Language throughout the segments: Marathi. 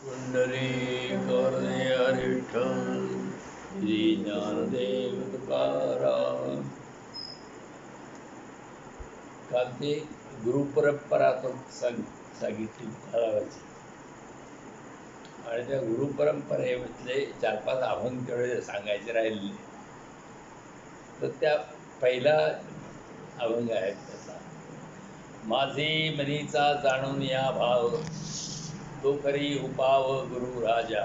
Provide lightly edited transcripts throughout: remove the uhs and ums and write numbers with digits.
पुंडलिक वरदे हरी विठ्ठल, श्री ज्ञानदेव तुकाराम. काल ते गुरुपरंपरा सांगितली महाराजांची, आणि त्या गुरुपरंपरेमधले 4-5 अभंग तेवढे सांगायचे राहिले. तर त्या पहिला अभंग आहे त्याचा, माझे मनीचा जाणून या भाव, तो करी उपाव गुरु राजा.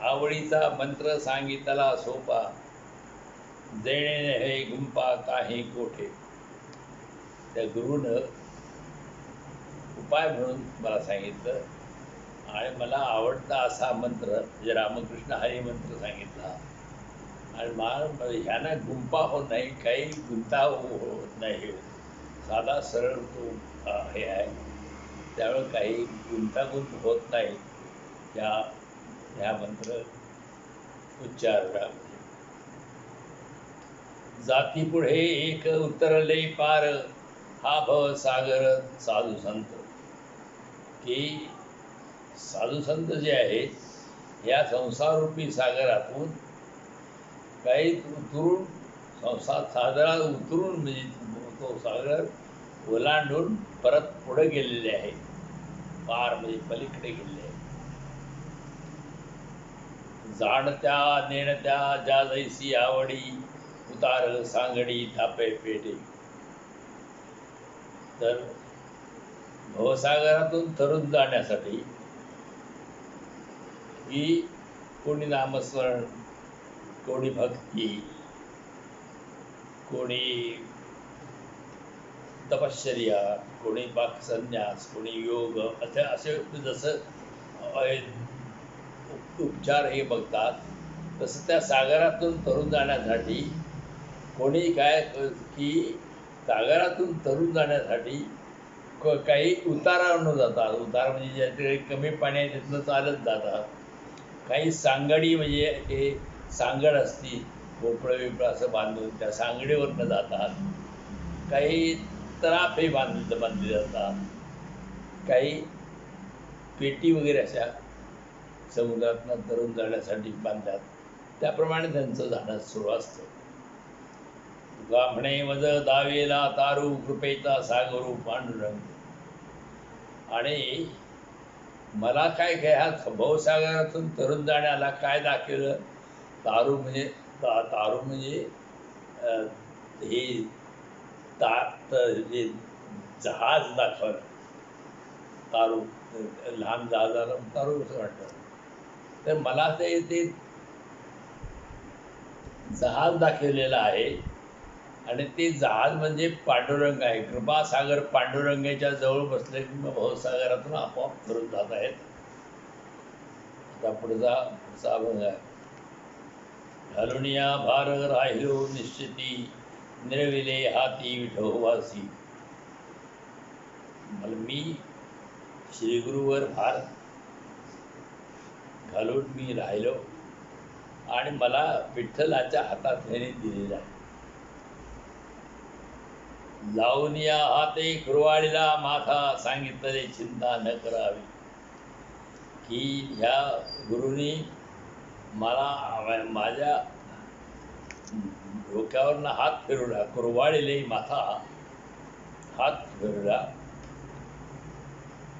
आवडीचा मंत्र सांगितला सोपा, देणे हे गुंपा काही कोठे. त्या गुरुनं उपाय म्हणून मला सांगितलं, आणि मला आवडता असा मंत्र म्हणजे रामकृष्ण हरी मंत्र सांगितला. आणि मला ह्याना गुंपा होत नाही, काही गुंता होत नाही, साधा सरळ तो हे आहे. त्यामुळे काही गुंतागुंत होत नाही ह्या मंत्र उच्चारण्यामध्ये. जाती पुढे एक उतरले पार, हा भव सागर साधू संत. की साधू संत जे आहेत या संसाररूपी सागरातून काही उतरून, संसार सागरात उतरून म्हणजे तो सागर ओलांडून परत पुढे गेलेले आहे. पार म्हणजे पलीकडे गेलेले आहे. जाणत्या नेणत्या ज्या जैसी आवडी, उतार सांगडी थापे पेटे. तर भवसागरातून तरून जाण्यासाठी ही कोणी नामस्मरण, कोणी भक्ती, कोणी तपश्चर्या, कोणी वाक्सन्यास, कोणी योग, असे जसं उपचार हे बघतात, तसं त्या सागरातून तरून जाण्यासाठी कोणी काय की सागरातून तरून जाण्यासाठी काही उतारावरून जातात. उतार म्हणजे ज्याकडे कमी पाणी आहे तिथनं चालत जातात. काही सांगडी म्हणजे ते सांगड असती, भोपळं बिपळं असं बांधून त्या सांगडीवरनं जातात. काही तराफे बांधले जातात. काही पेटी वगैरे अशा समुद्रातनं तरून जाण्यासाठी बांधतात. त्याप्रमाणे त्यांचं जाणं सुरू असतं. तुका म्हणे वज दावेला तारू, कृपेचा सागरू पांडुरंग. आणि मला काय ह्या भवसागरातून तरून जाण्याला काय दाखवलं? तारू म्हणजे तारू म्हणजे हे जे जहाज दाखवलं. तारू, लहान जहाजाला तारू असं वाटतं. तर मला ते जहाज दाखवलेलं आहे, आणि ते जहाज म्हणजे पांडुरंग आहे. कृपासागर पांडुरंगाच्या जवळ बसले की मग भवसागरातून आपोआप तरून जात आहेत. आता पुढचा अभंग आहे, घालून या भार राहिलो निश्चिती, निर्विले हाती विठोबासी. मला मी श्रीगुरूवर भार घालून मी राहिलो, आणि मला विठ्ठलाच्या हातात ह्याने दिलेला आहे. लावून या हाते कुरवाडीला माथा, सांगितले चिंता न करावी. की ह्या गुरुनी मला माझ्या डोक्यावरनं हात फिरवला, कुरवाडीले माथा हात फिरवला,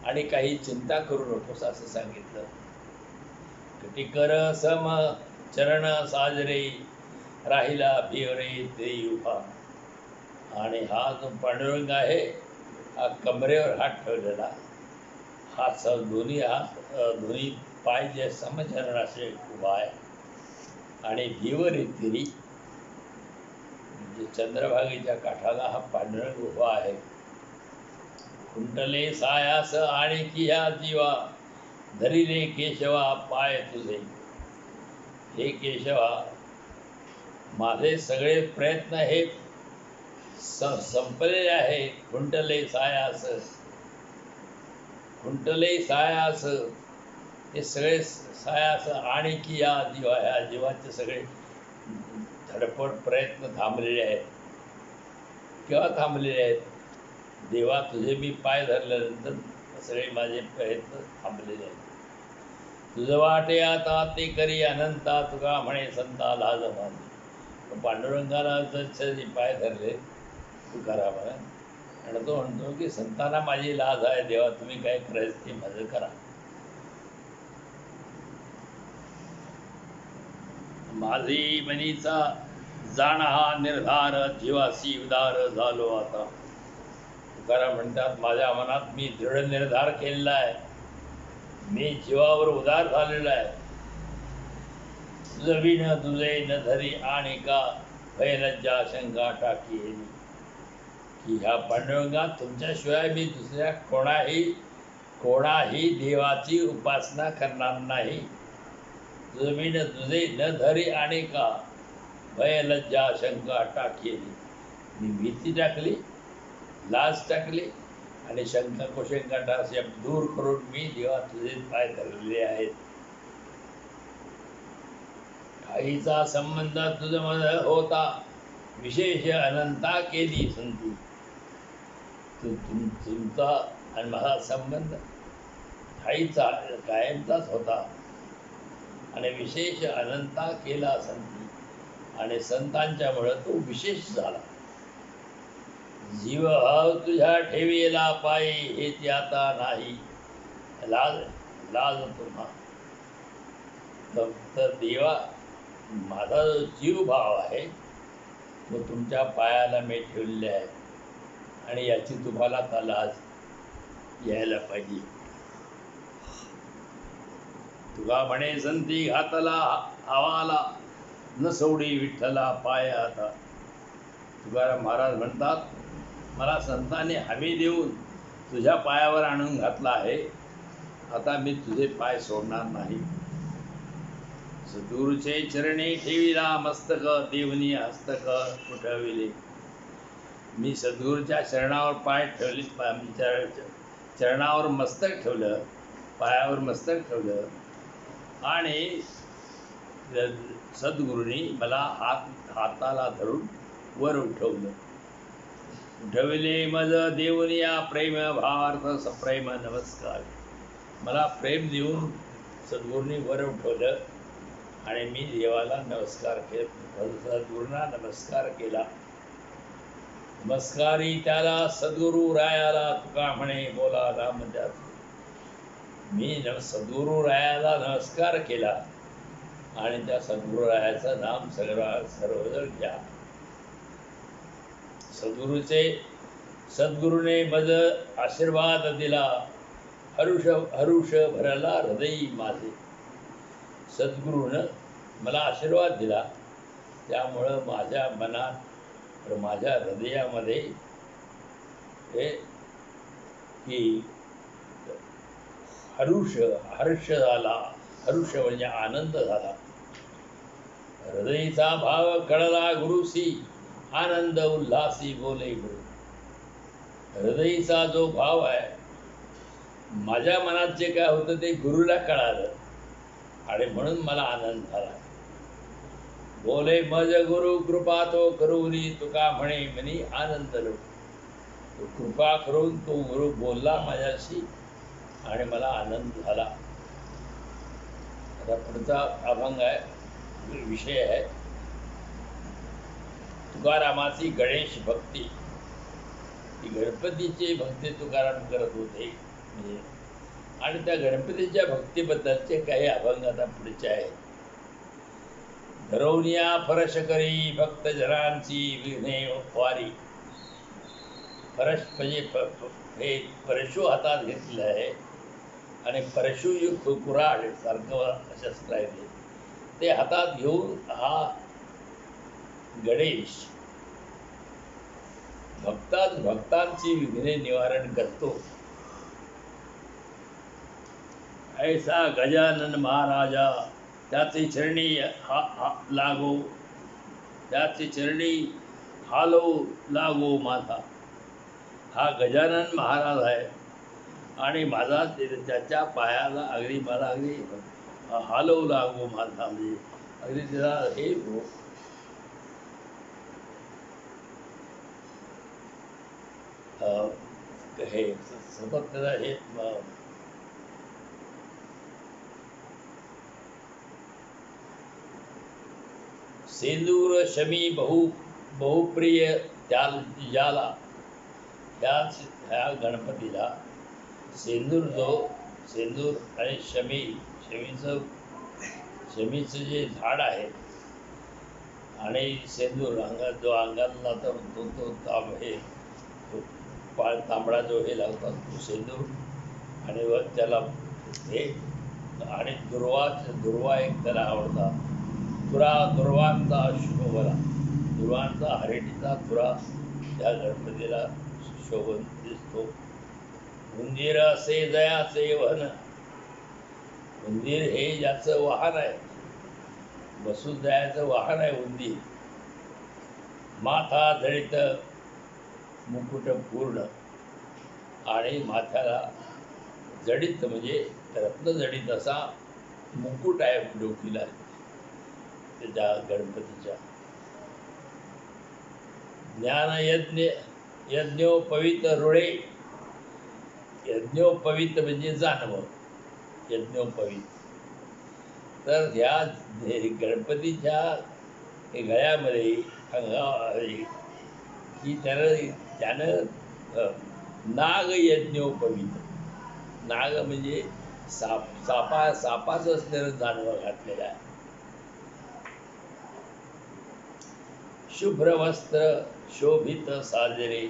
आणि काही चिंता करू नकोस असं सांगितलं. कटिकर सम चरण साजरे, राहिला भिवरे ते युहा. आणि हा जो पांडुरंग आहे हा कमरेवर हात ठेवलेला, हात दोन्ही पाय जे समचरण असे उभा आहे, आणि भिवर इतरी म्हणजे चंद्रभागेच्या काठाला हा पांडुरंग उभा आहे. खुंटले सायास आणि की ह्या जीवा, धरिले केशवा पाय तुझे. हे केशवा, माझे सगळे प्रयत्न हे संपलेले आहे. खुंटले सायास, खुंटले सायास, हे सगळे सायास आणि की या जीवा, ह्या जीवाचे सगळे धडपड प्रयत्न थांबलेले आहेत. केव्हा थांबलेले आहेत? देवा तुझे मी पाय धरल्यानंतर सगळे माझे प्रयत्न थांबलेले आहेत. तुझं वाटे आता ते करी अनंता, तुका म्हणे संता लाज मानली. पांडुरंगाला जर पाय धरले तुकारामाला, आणि तो म्हणतो की संतांना माझी लाज आहे, देवा तुम्ही काय करायचं ते माझं करा. माझी मनीचा जाण हा निर्धार, जीवासी उदार झालो आता. तुकाराम म्हणतात माझ्या मनात मी दृढ निर्धार केलेला आहे, मी जीवावर उदार झालेला आहे. जवीन तुझे न धरी आणि का भय लज्जा शंका टाकी, की ह्या पांडुरंगा तुमच्याशिवाय मी दुसऱ्या कोणाही देवाची उपासना करणार नाही. जमीन तुझे न धरी आणि का भय लज्जा शंका टाकी, मी भीती टाकली, लाज टाकली आणि शंका कुशंका दूर करून मी देवा तुझे पाय धरलेले आहेत. आईचा संबंध तुझ्यामध्ये होता, विशेष अनंता केली संती. तुमचा आणि माझा संबंध आईचा कायमचाच होता आणि विशेष अनंता केला संती, आणि संतांच्यामुळं तो विशेष झाला. जीव तुझ्या ठेवीला पायी हे आता नाही, लाज तुम्हा. तर देवा माझा जो जीव भाव आहे तो तुमच्या पायाला मी ठेवलेले आहे, आणि याची तुम्हाला का लाज यायला पाहिजे. तुला म्हणे संती घातला आवाला, न सोडी विठ्ठला पाय आता. तुकाराम महाराज म्हणतात मला संतांनी हमी देऊन तुझ्या पायावर आणून घातला आहे, आता मी तुझे पाय सोडणार नाही. सद्गुरूचे चरणी ठेविला मस्तक, देवनी हस्तक उठविले. मी सद्गुरूच्या चरणावर पाय ठेवले, चरणावर मस्तक ठेवलं, पायावर मस्तक ठेवलं, आणि सद्गुरूंनी मला हाताला धरून वर उठवलं. उठविले मज देवनिया प्रेम भावार्थ सप्रेम नमस्कार. मला प्रेम देऊन सद्गुरूंनी वर उठवलं आणि मी देवाला नमस्कार केला, सद्गुरूंना नमस्कार केला. नमस्कारी त्याला सद्गुरू रायाला, तुका म्हणे बोला राम द्यास. मी सद्गुरू रायाला नमस्कार केला आणि त्या सद्गुरू रायाचं नाम सर्वजण घ्या. सद्गुरूने मज आशीर्वाद दिला, हरुष भरला हृदयी माझे. सद्गुरूनं मला आशीर्वाद दिला, त्यामुळं माझ्या मनात माझ्या हृदयामध्ये हे की हर्ष झाला. हरुष म्हणजे आनंद झाला. हृदयीचा भाव कळला गुरुसी, आनंद उल्हासी बोले गुरु. हृदयीचा जो भाव आहे, माझ्या मनात जे काय होतं ते गुरुला कळालं आणि म्हणून मला आनंद झाला. बोले मज गुरु कृपा तो करुनी, तुका म्हणे मनी आनंद लो. तो कृपा करून तो गुरु बोलला माझ्याशी आणि मला आनंद झाला. आता पुढचा अभंग आहे, विषय आहे तुकारामाची गणेश भक्ती. ती गणपतीची भक्ती तुकाराम करत होते, आणि त्या गणपतीच्या भक्तीबद्दलचे काही अभंग आता पुढचे आहेत. धरवनिया फरश करी भक्तजनांची विघ्ने वारी. फरश म्हणजे हे परशु हातात घेतलेलं आहे, आणि परशुयुक्त कुऱ्हाड सारखं शस्त्र आहे ते हातात घेऊन हा गणेश भक्तांची विघ्ने निवारण करतो. ऐसा गजानन महाराजा, त्याचे चरणी लागो, त्याचे चरणी हालो लागो माझा. हा गजानन महाराज आहे आणि माझा त्याच्या पायाला अगदी मला अगदी हालो लागो माझा, म्हणजे अगदी त्याला हे हे सतत त्याला हे सेंदूर शमी बहुप्रिय ज्याला ह्या गणपतीला सेंदूर आणि शमीचं जे झाड आहे आणि सेंदूर अंगात लावतात तो तांबडा जो हे लावतात तो सेंदूर आणि वर त्याला हे आणि दुर्वा एक त्याला आवडता दुर्वांचा शोभला दुर्वांचा हरेटीचा तुरा त्या गणपतीला शोभन दिसतो. उंदीर असे जयाचे वहन, उंदीर हे ज्याचं वाहन आहे, बसून जायचं वाहन आहे उंदीर. माथा जडित मुकुट पूर्ण, आणि माथ्याला जडित म्हणजे रत्न जडित असा मुकुट आहे डोकीला त्या गणपतीच्या. यज्ञोपवीत रुळे, यज्ञोपवीत म्हणजे जानवं, यज्ञोपवीत. तर ह्या गणपतीच्या गळ्यामध्ये की त्यानं नाग यज्ञोपवीत, नाग म्हणजे सापाचं असलेलं जानवं घातलेलं आहे. शुभ्र वस्त्र शोभित साजरे,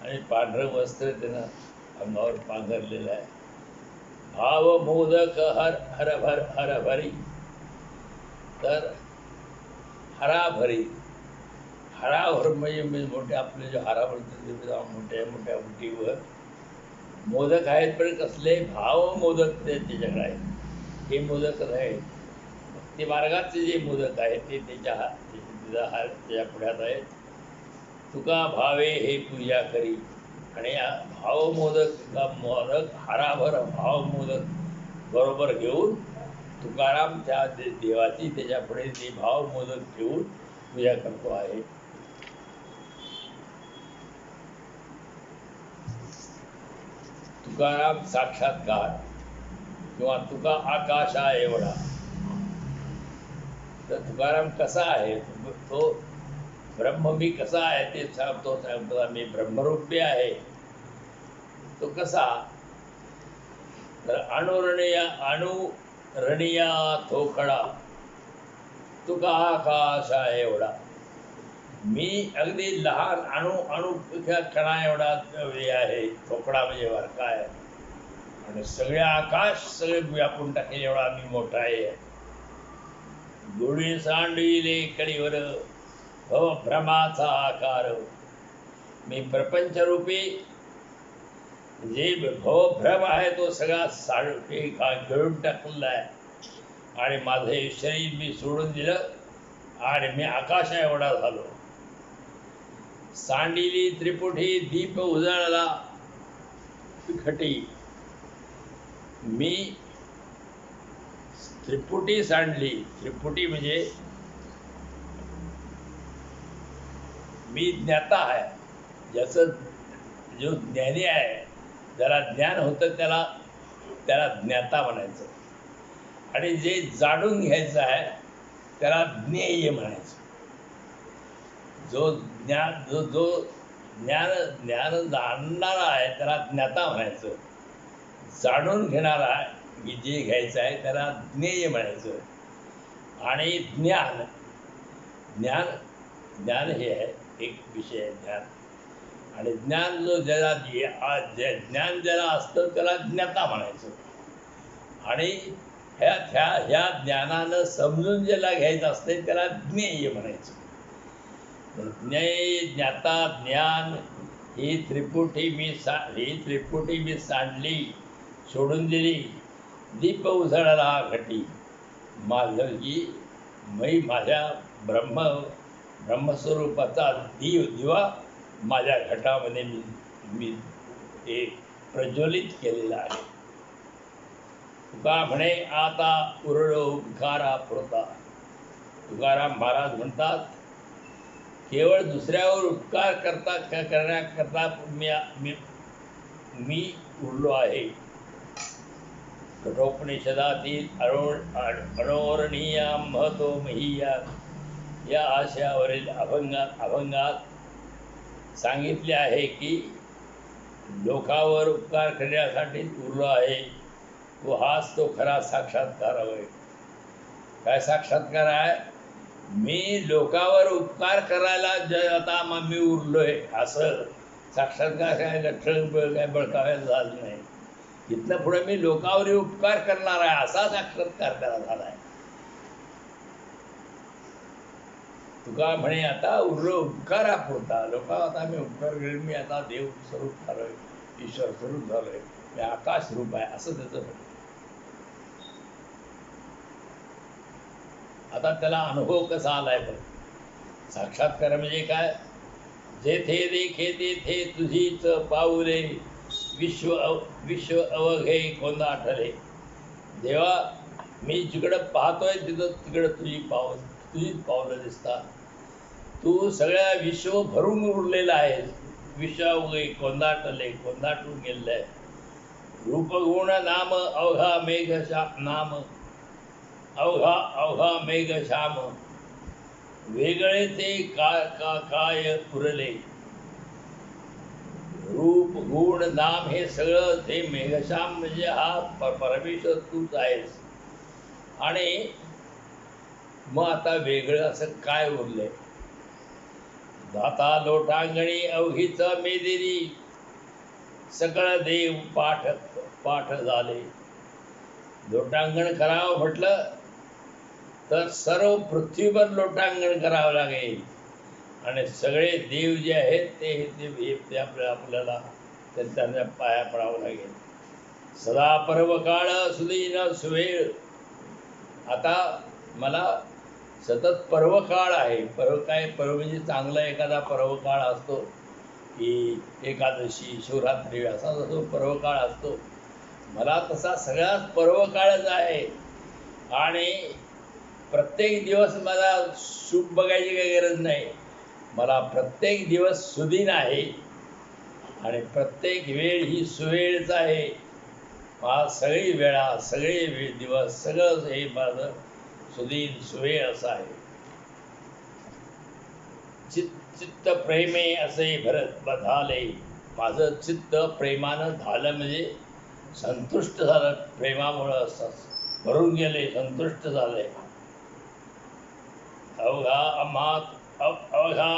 आणि पांढरं वस्त्र त्यानं अंगावर पांघरलेलं आहे. भाव मोदक हरभरी, तर हराभरी म्हणजे मोठे आपले जे हराभर मोठ्या मोठ्या उंटीवर मोदक आहेत, पण कसले भाव मोदक त्याच्याकडे आहेत. हे मोदक आहेत भक्ती मार्गाचे जे मोदक आहेत ते त्याच्या पुढ्यात आहेत. तुका भावे हे पूजा करी, आणि भाव मोदक हराभर भाव मोदक बरोबर घेऊन तुकाराम त्या देवाची त्याच्या पुढे ते भाव मोदक घेऊन पूजा करतो आहे. तुकाराम साक्षात्कार किंवा तुका आकाशा एवढा. तर तुकाराम कसा आहे, तो ब्रह्म मी कसा आहे ते सांगतो. मी ब्रह्मरूपी आहे. तो कसा, तर अणुरणीया थोखडा तुका आकाशा एवढा. मी अगदी लहान अणु कणा एवढा हे आहे, थोकडा म्हणजे वरका आहे, आणि सगळे आकाश सगळे व्यापून टाकेल एवढा मी मोठा आहे. गुढी सांडविले कडीवर भ्रमाचा आकार, मी प्रपंचरूपी जे भवभ्रम आहे तो सगळा गळून टाकलेला आहे, आणि माझं हे शरीर मी सोडून दिलं आणि मी आकाशा एवढा झालो. सांडिली त्रिपुटी दीप उजळला खटी, मी त्रिपुटी सांडली. त्रिपुटी म्हणजे मी ज्ञाता आहे, ज्याचं जो ज्ञानी आहे, ज्याला ज्ञान होतं त्याला ज्ञाता म्हणायचं, आणि जे जाणून घ्यायचं आहे त्याला ज्ञेय म्हणायचं. जो ज्ञान जाणणारा आहे त्याला ज्ञाता म्हणायचं. जाणून घेणारा की जे घ्यायचं आहे त्याला ज्ञेय म्हणायचं. आणि ज्ञान हे आहे एक विषय आहे ज्ञान. आणि ज्ञान ज्ञान ज्याला असतं त्याला ज्ञाता म्हणायचं. आणि ह्या ज्ञानानं समजून ज्याला घ्यायचं असतं त्याला ज्ञेय म्हणायचं. ज्ञेय, ज्ञाता, ज्ञान ही त्रिपुटी मी सांडली, सोडून दिली. दीप उजळला घटी, माझ्या ब्रह्मस्वरूपाचा दिवा माझ्या घटामध्ये मी ते प्रज्वलित केलेला आहे. तुका म्हणे आता उरलो भिकारा पुरता. तुकाराम महाराज म्हणतात, केवळ दुसऱ्यावर उपकार करण्याकरता मी उरलो आहे. कठोपनिषदातील अणोरणीया महतो महीया या आशयावरील अभंगात सांगितले आहे की लोकावर उपकार करण्यासाठी उरलो आहे. तो हाच तो खरा साक्षात्कार होय. काय साक्षात्कार आहे? मी लोकावर उपकार करायला आता मग मी उरलोय असं साक्षात्कार काय काय बळकावायला झालं नाही. इथनं पुढे मी लोकावर उपकार करणार आहे असा साक्षात्कार त्याला झालाय. तुका म्हणे आता उरलो उपकारापुरता. लोका आता मी उपकार करेन, मी आता देव स्वरूप झालोय, ईश्वर स्वरूप झालोय, मी आकाश रूप आहे असं त्याचं म्हणे. आता त्याला अनुभव कसा आलाय बघ. साक्षात्कार म्हणजे काय? जेथे देखे तेथे तुझीच पाऊले, विश्व अवघे कोंदाटले. देवा मी जिकडं पाहतोय तिथं तिकडं तुझीच पावलं दिसतात. तू सगळ्या विश्व भरून उरलेला आहेस. विश्व अवघे कोंदाटून गेलेलं आहे. रूपगुण नाम अवघा अवघा मेघ श्याम, वेगळे ते काय पुरले. रूप गुण नाम हे सगळं ते मेघश्याम म्हणजे हा परमेश्वर तूच आहेस. आणि मग आता वेगळं असं काय उरलंय? दाता लोटांगणी अवघीच मेदिनी, सकळ देव पाठ झाले. लोटांगण करावं म्हटलं तर सर्व पृथ्वीवर लोटांगण करावं लागेल. आणि सगळे देव जे आहेत ते आपल्याला त्यांच्या पाया पडावं लागेल. सदा पर्व काळ सुदीन सुवेळ. आता मला सतत पर्व काळ आहे. पर्व म्हणजे चांगला एखादा पर्व काळ असतो की एकादशी शिवरात्री असा जो पर्व काळ असतो, मला तसा सगळाच पर्व काळच आहे. आणि प्रत्येक दिवस मला शुभ बघायची काही गरज नाही. मला प्रत्येक दिवस सुदीन आहे आणि प्रत्येक वेळ ही सुवेळच आहे. मला सगळी वेळा सगळे दिवस सगळं हे माझं सुदीन सुवेळ असं आहे. चित्त प्रेमे असे भरत बधाले. माझं चित्त प्रेमानं झालं म्हणजे संतुष्ट झालं. प्रेमामुळं भरून गेले, संतुष्ट झाले. अवघा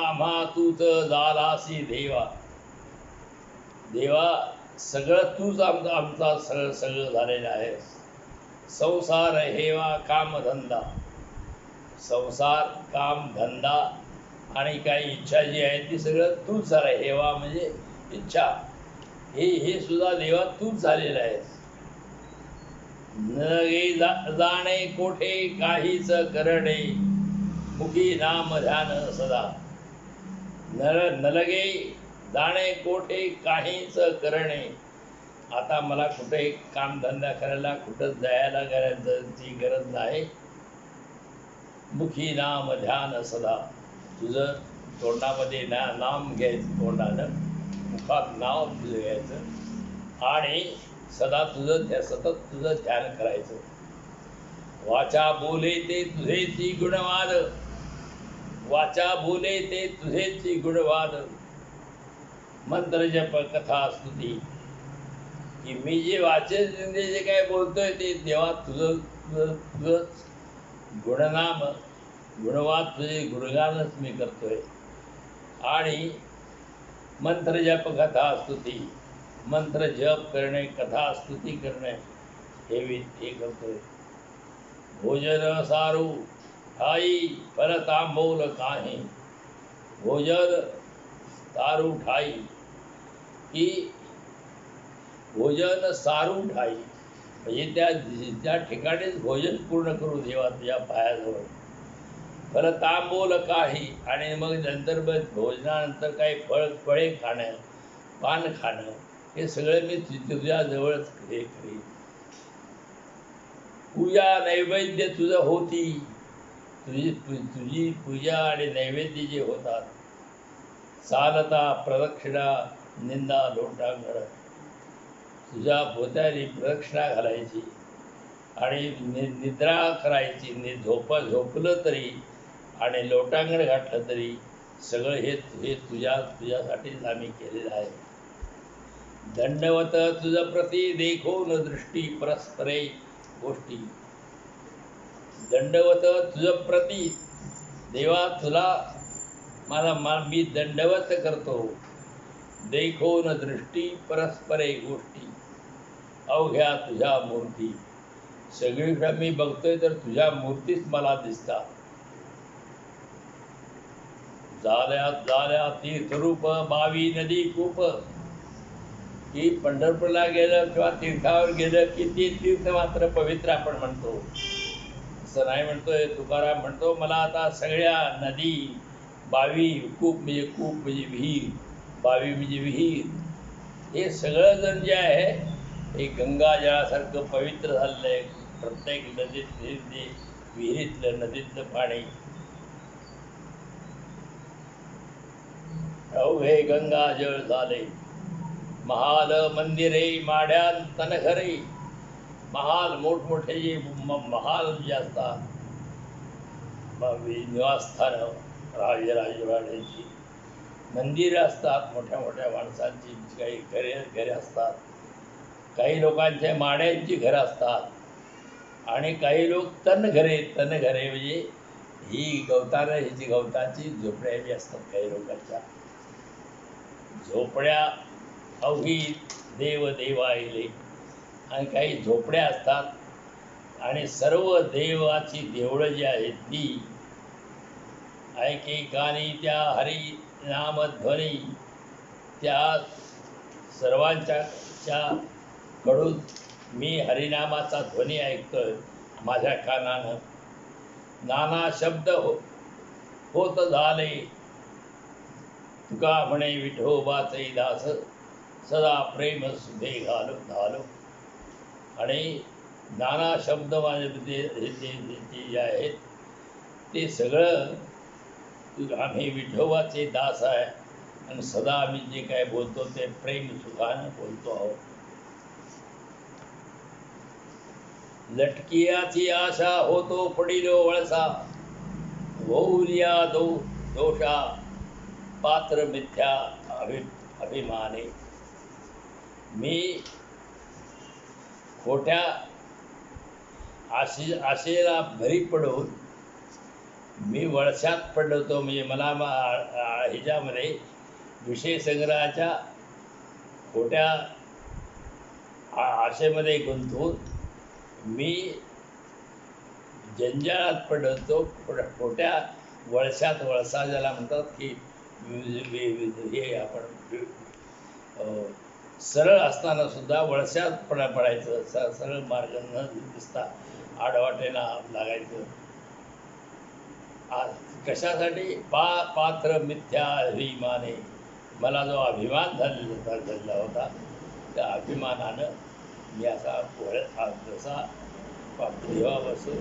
आम्हा तूच झालासी देवा. देवा सगळं तूच आमचा सगळं झालेलं आहे. संसार हेवा कामधंदा. संसार काम धंदा आणि काही इच्छा जी आहे ती सगळं तूच झालं. हेवा म्हणजे इच्छा, हे सुद्धा देवा तूच झालेलं आहे. न जाणे कोठे काहीच करणे, मुखी नाम ध्यान सदा. नलगे जाणे कोठे काहीच करणे. आता मला कुठे कामधंदा करायला कुठं जायला करायची गरज नाही. मुखी नाम ध्यान सदा. तुझं तोंडामध्ये नाम घ्यायचं, तोंडानं मुखात नाव तुझं घ्यायचं आणि सदा सतत तुझं ध्यान करायचं. वाचा बोले ते तुझेची गुणवाद. वाचा बोले ते तुझेची गुणवाद. मंत्र जप कथा स्तुती. की मी जे जे काय बोलतोय ते देवा तुझं गुणनाम गुणवाद, तुझे गुणगानच मी करतोय. आणि मंत्र जप कथा स्तुती. मंत्र जप करणे, कथा स्तुती करणे हे करतोय. भोजन सारू ठाई फल तांबोल काही. भोजन सारू ठाई की भोजन सारू ठाई म्हणजे त्या ठिकाणीच भोजन पूर्ण करू देवा तुझ्या पायाजवळ. फल तांबोल काही आणि मग नंतर भोजनानंतर काही फळे खाणं, पान खाणं हे सगळं मी तुझ्याजवळच हे करीन. पूजा नैवेद्य तुझं होती. तुझी पूजा आणि नैवेद्य जे होतात, चालता प्रदक्षिणा निंदा लोटांगण तुझ्या भोवताली प्रदक्षिणा घालायची आणि निद्रा करायची. झोपलं तरी आणि लोटांगण घातलं तरी सगळं हे तुझ्यासाठीच आम्ही केलेलं आहे. दंडवत तुझ प्रती देखो न दृष्टी परस्परे गोष्टी. दंडवत तुझ प्रती देवा तुला मी दंडवत करतो. देखो न दृष्टी परस्परे गोष्टी. अवघ्या तुझ्या मूर्ती. सगळीकडे मी बघतोय तर तुझ्या मूर्तीच मला दिसतात. झाल्या तीर्थरूप बावी नदी खूप. की पंढरपूरला गेलं किंवा तीर्थावर गेलं की ती तीर्थ मात्र पवित्र आपण म्हणतो. असं नाही म्हणतोय. तुकाराम म्हणतो मला आता सगळ्या नदी, बावी, कूप म्हणजे विहीर, बावी म्हणजे विहीर, हे सगळं जण जे आहे हे गंगाजळासारखं पवित्र झालेलं आहे. प्रत्येक नदीतले विहिरीतलं नदीतलं पाणी अवघे गंगाजळ झाले. महाल मंदिरे माड्यान तनघरे. महाल मोठमोठे जे महाल जे असतात, निवासस्थानं, राजवाड्यांची मंदिरं असतात, मोठ्या मोठ्या माणसांची काही घरे असतात, काही लोकांच्या माड्यांची घरं असतात आणि काही लोक तनघरे म्हणजे ही ह्याची गवताची झोपड्या जी असतात. काही लोकांच्या झोपड्या अवघी देव देवाईले. आणि काही झोपड्या असतात आणि सर्व देवाची देवळं जी आहेत ती ऐकेकानी त्या हरी नामध्वनी. त्या सर्वांच्या कडून मी हरिनामाचा ध्वनी ऐकतोय माझ्या कानानं. नाना शब्द होत झाले. तुका म्हणे विठोबाचे दास. सदा प्रेम सुधे घालो. आणि नाना शब्द माझे जे आहेत ते सगळं आम्ही विठोबाचे दास आहे आणि सदा आम्ही जे काय बोलतो ते प्रेम सुखानं बोलतो आहोत. लटकियाची आशा होतो पडिलो वळसा. वौर्या दोषा पात्र मिथ्या अभिमाने. मी खोट्या आशेला भरी पडून मी वळशात पडलो. म्हणजे मला ह्याच्यामध्ये विषय संग्रहाच्या खोट्या आशेमध्ये गुंतवून मी जंजाळात पडतो. खोट्या वळसा ज्याला म्हणतात की हे आपण सरळ असताना सुद्धा वळशात पडायचं. सरळ मार्ग न दिसता आडवाटेला लागायचं. कशासाठी? पात्र मिथ्या अभिमाने. मला जो अभिमान झालेला होता त्या अभिमानानं मी असा जसा देवापासून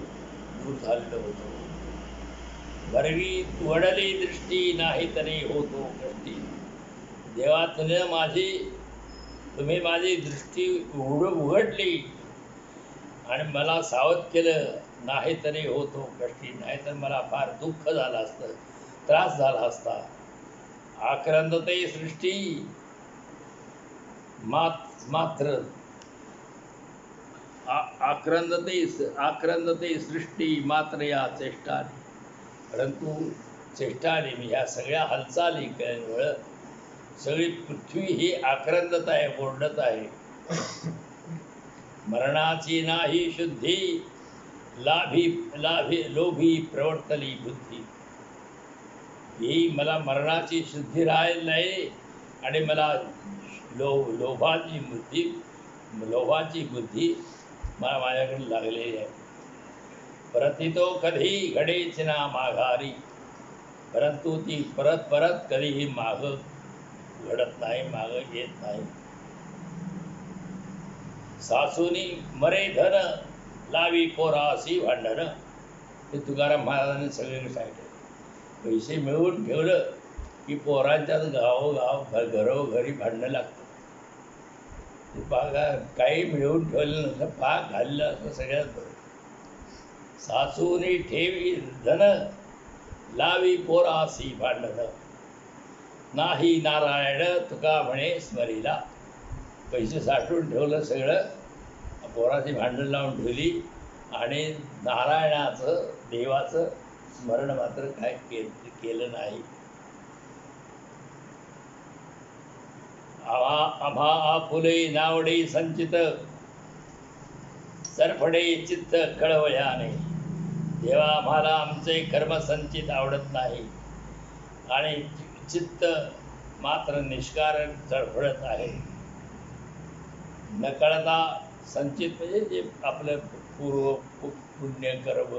दूर झालेलो होतो. भरवी वडली दृष्टी नाही तरी होतो कष्टी. देवा तुम्ही माझी दृष्टी उघडली आणि मला सावध केलं. नाही तरी होतो कष्टी. नाहीतर मला फार दुःख झालं असतं, त्रास झाला असता. आक्रंदते सृष्टी मात्र आक्रंदते सृष्टी मात्र या चेष्टाने. परंतु चेष्टाने मी ह्या सगळ्या हालचाली केल्यामुळं सगळी पृथ्वी ही आक्रंदत आहे, ओरडत आहे. मरणाची नाही शुद्धी लोभी प्रवर्तली बुद्धी. ही मला मरणाची शुद्धी राहिली नाही आणि मला लोभाची बुद्धी मला माझ्याकडे लागलेली आहे. प्रतितो कधी घडेच ना माघारी. परंतु ती परत कधीही मागं घडत नाही, मागं येत नाही. सासूनी मरे धन लावी पोरासी भांडण. हे तुकाराम महाराजांनी सगळीकडे सांगितलं. पैसे मिळवून ठेवलं की पोरांच्याच गावोगाव घरोघरी भांडणं लागतं. बागा काही मिळवून ठेवलं नसलं, पाक घाललं असं सगळ्यात बरं. सासूनी ठेवी धन, लावी पोरासी भांडण, नाही नारायण तुका म्हणे स्मरीला. पैसे साठवून ठेवलं सगळं, पोराची भांडण लावून ठेवली आणि नारायणाचं देवाचं स्मरण मात्र काय केलं नाही. आम्हा फुले नावडे संचित, सरफडे चित्त कळवळ्याने. देवा आम्हाला आमचे कर्म संचित आवडत नाही आणि चित्त मात्र निष्कारण चळफळत आहे. न कळता संचित म्हणजे जे आपलं पूर्व पुण्य कर्म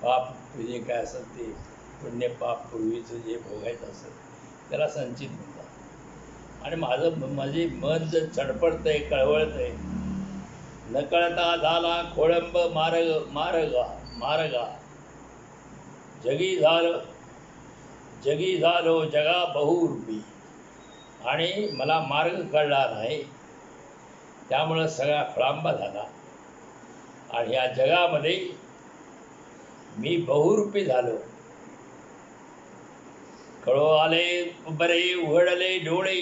पाप जे काय असेल ते पुण्य पाप पूर्वीचं जे भोगायचं असेल त्याला संचित म्हणतात. आणि माझे मन जर चडपडतंय कळवळतंय. न कळता झाला खोळंब मार्गा, जगी झालो जगा बहुरूपी. आणि मला मार्ग कळला नाही, त्यामुळं सगळा खोळंबा झाला आणि या जगामध्ये मी बहुरूपी झालो. कळू आले बरे उघडले डोळे,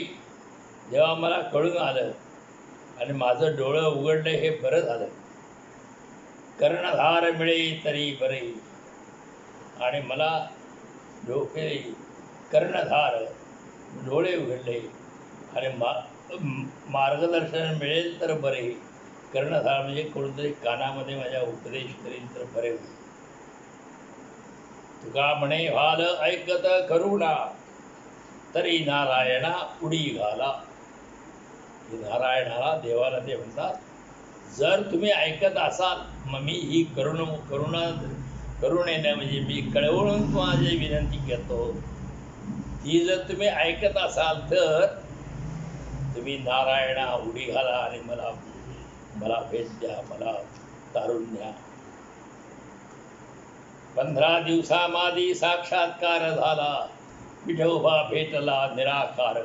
जेव्हा मला कळून आलं आणि माझं डोळं उघडलं हे बरं झालं. कर्णधार मिळे तरी बरे, आणि मला डोके कर्णधार डोळे उघडले आणि मार्गदर्शन मिळेल तर बरे. कर्णधार म्हणजे कोणतरी कानामध्ये माझ्या उपदेश करील तर बरे होईल. तुका म्हणे व्हाल ऐकत करुणा, तरी नारायणा उडी घाला. नारायणाला देवाला ते म्हणतात, जर तुम्ही ऐकत असाल मग मी ही करुणेने म्हणजे मी कळवळून माझी विनंती करतो, ती जर तुम्ही ऐकत असाल तर तुम्ही नारायणा उडी घाला आणि मला भेट द्या, मला तारून द्या. 15 दिवसामाधी साक्षात्कार झाला, विठोबा भेटला निराकार.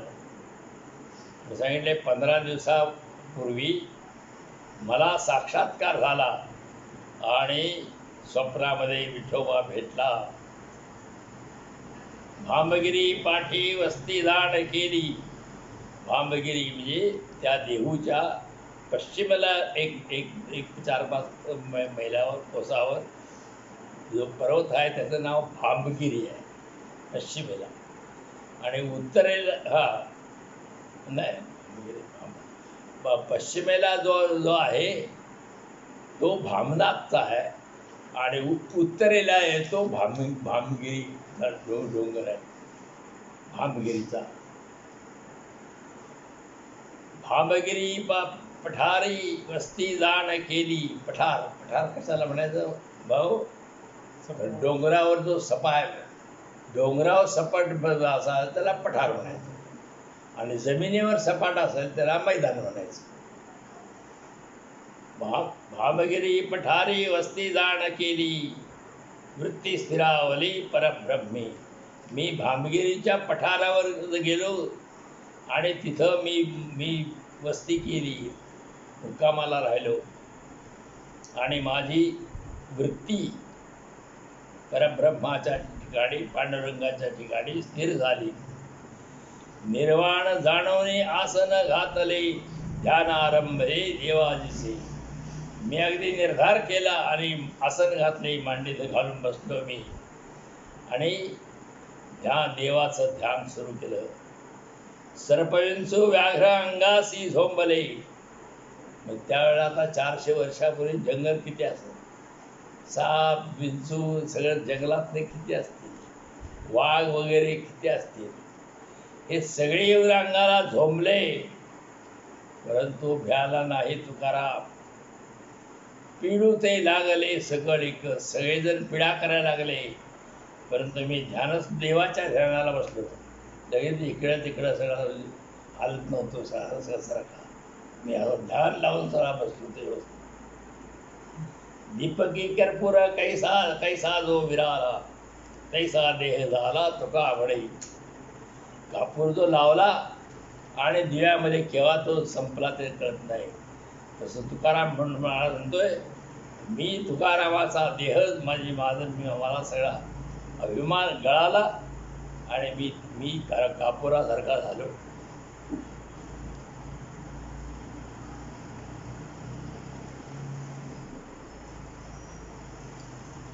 सांगितले 15 दिवसापूर्वी मला साक्षात्कार झाला आणि स्वप्नामध्ये विठोबा भेटला. भांबगिरी पाठी वस्ती दाण केली. भांबगिरी म्हणजे त्या देहूच्या पश्चिमेला एक 4-5 मैलावर कोसावर जो पर्वत आहे त्याचं नाव भांबगिरी आहे पश्चिमेला, आणि उत्तरेला पश्चिमेला जो आहे तो भामनाथचा आहे आणि उत्तरेला आहे तो भामगिरी डोंगर आहे भामगिरीचा. भामगिरी पठारी वस्ती जाण केली. पठार कशाला म्हणायचं भाऊ? डोंगरावर जो डोंगरावर सपाट असाल त्याला पठार म्हणायचं, आणि जमिनीवर सपाट असेल त्याला मैदान म्हणायचं. भामगिरी पठारी वस्ती जाण केली, वृत्ती स्थिरावली परब्रह्मी. मी भामगिरीच्या पठारावर गेलो आणि तिथं मी वस्ती केली, मुक्कामाला राहिलो आणि माझी वृत्ती परब्रह्माच्या ठिकाणी पांडुरंगाच्या ठिकाणी स्थिर झाली. निर्वाण जाणवणे आसन घातले, ध्यानारंभे देवाजीसे. मी अगदी निर्धार केला आणि आसन घातले, मांडीत घालून बसलो मी आणि देवाचं ध्यान सुरू केलं. सर्पविंचू व्याघ्र अंगासी झोंबले. मग त्यावेळेला आता 400 वर्षापूर्वी जंगल किती असतं, साप विंचू सगळं जंगलातले किती असतील, वाघ वगैरे किती असतील, हे सगळे येऊन अंगाला झोंबले, परंतु भ्याला नाही तुकाराम. पिडू ते लागले सकळीक. सगळेजण पिडा करायला लागले, परंतु मी देवाच्या ध्यानाला बसलो. लगेच इकडं तिकडं सगळं हालत नव्हतो सारखा. मी ध्यान लावून सगळा बसलो ते व्यवस्थित. दीपकी कर्पूर कैसा जो विराला, तैसा देह झाला तुका आवडे. कापूर जो लावला आणि दिव्यामध्ये केव्हा तो संपला ते कळत नाही. तसं तुकाराम म्हणतोय, मी तुकारामाचा देह मला सगळा अभिमान गळाला आणि मी मी कापुरासारखा झालो.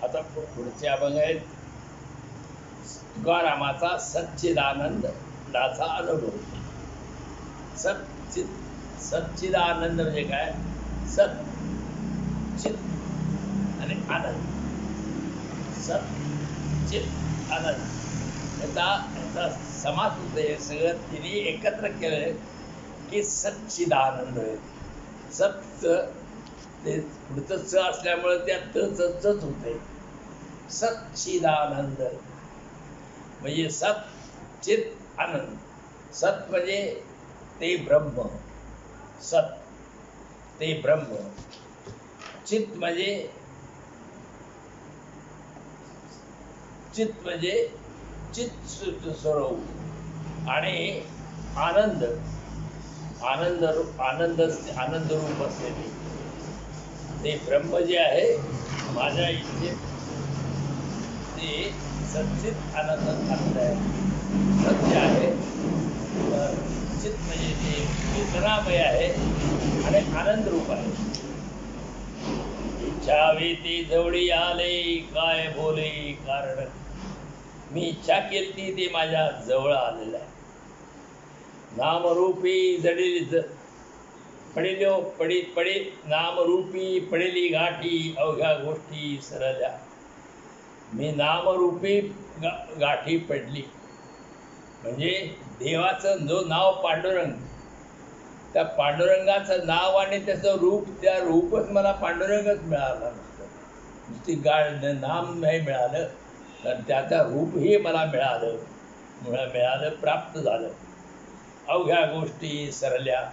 आता पुढचे अभंग आहेत. तुकारामाचा सच्चिदानंदाचा अनुभव. सच्चिदानंद म्हणजे काय? सत चित आणि आनंद. सत चित आनंद याचा समास होते. सगळं तिन्ही एकत्र केलं की सच्चिदानंद आहे. सत ते पुढचं च असल्यामुळे त्या तच होते. सच्चिदानंद म्हणजे सत चित आनंद. सत म्हणजे ते ब्रह्म. सत ते ब्रह्म. चित म्हणजे चित स्वरूप. आणि आनंद आनंद आनंद रूप असलेले ते ब्रह्म जे आहे माझ्या इथे ते सच्चित आनंद आहे. सत्य आहे. चित म्हणजे ते वेदनामय आहे आणि आनंद रूप आहे. इच्छावे ते जवळी आले काय बोले कारण. मी इच्छा केली ते माझ्या जवळ आलेलं आहे. नामरूपी जडिली पडी नामरूपी पडेली गाठी अवघ्या गोष्टी सरल्या. मी नामरूपी गाठी पडली म्हणजे देवाचं जो नाव पांडुरंग, त्या पांडुरंगाचं नाव आणि त्याचं रूप, त्या रूपच मला पांडुरंगच मिळाला नसतं. नुसती नाम नाही मिळालं तर त्याचं रूपही मला मिळालं प्राप्त झालं. अवघ्या गोष्टी सरल्या.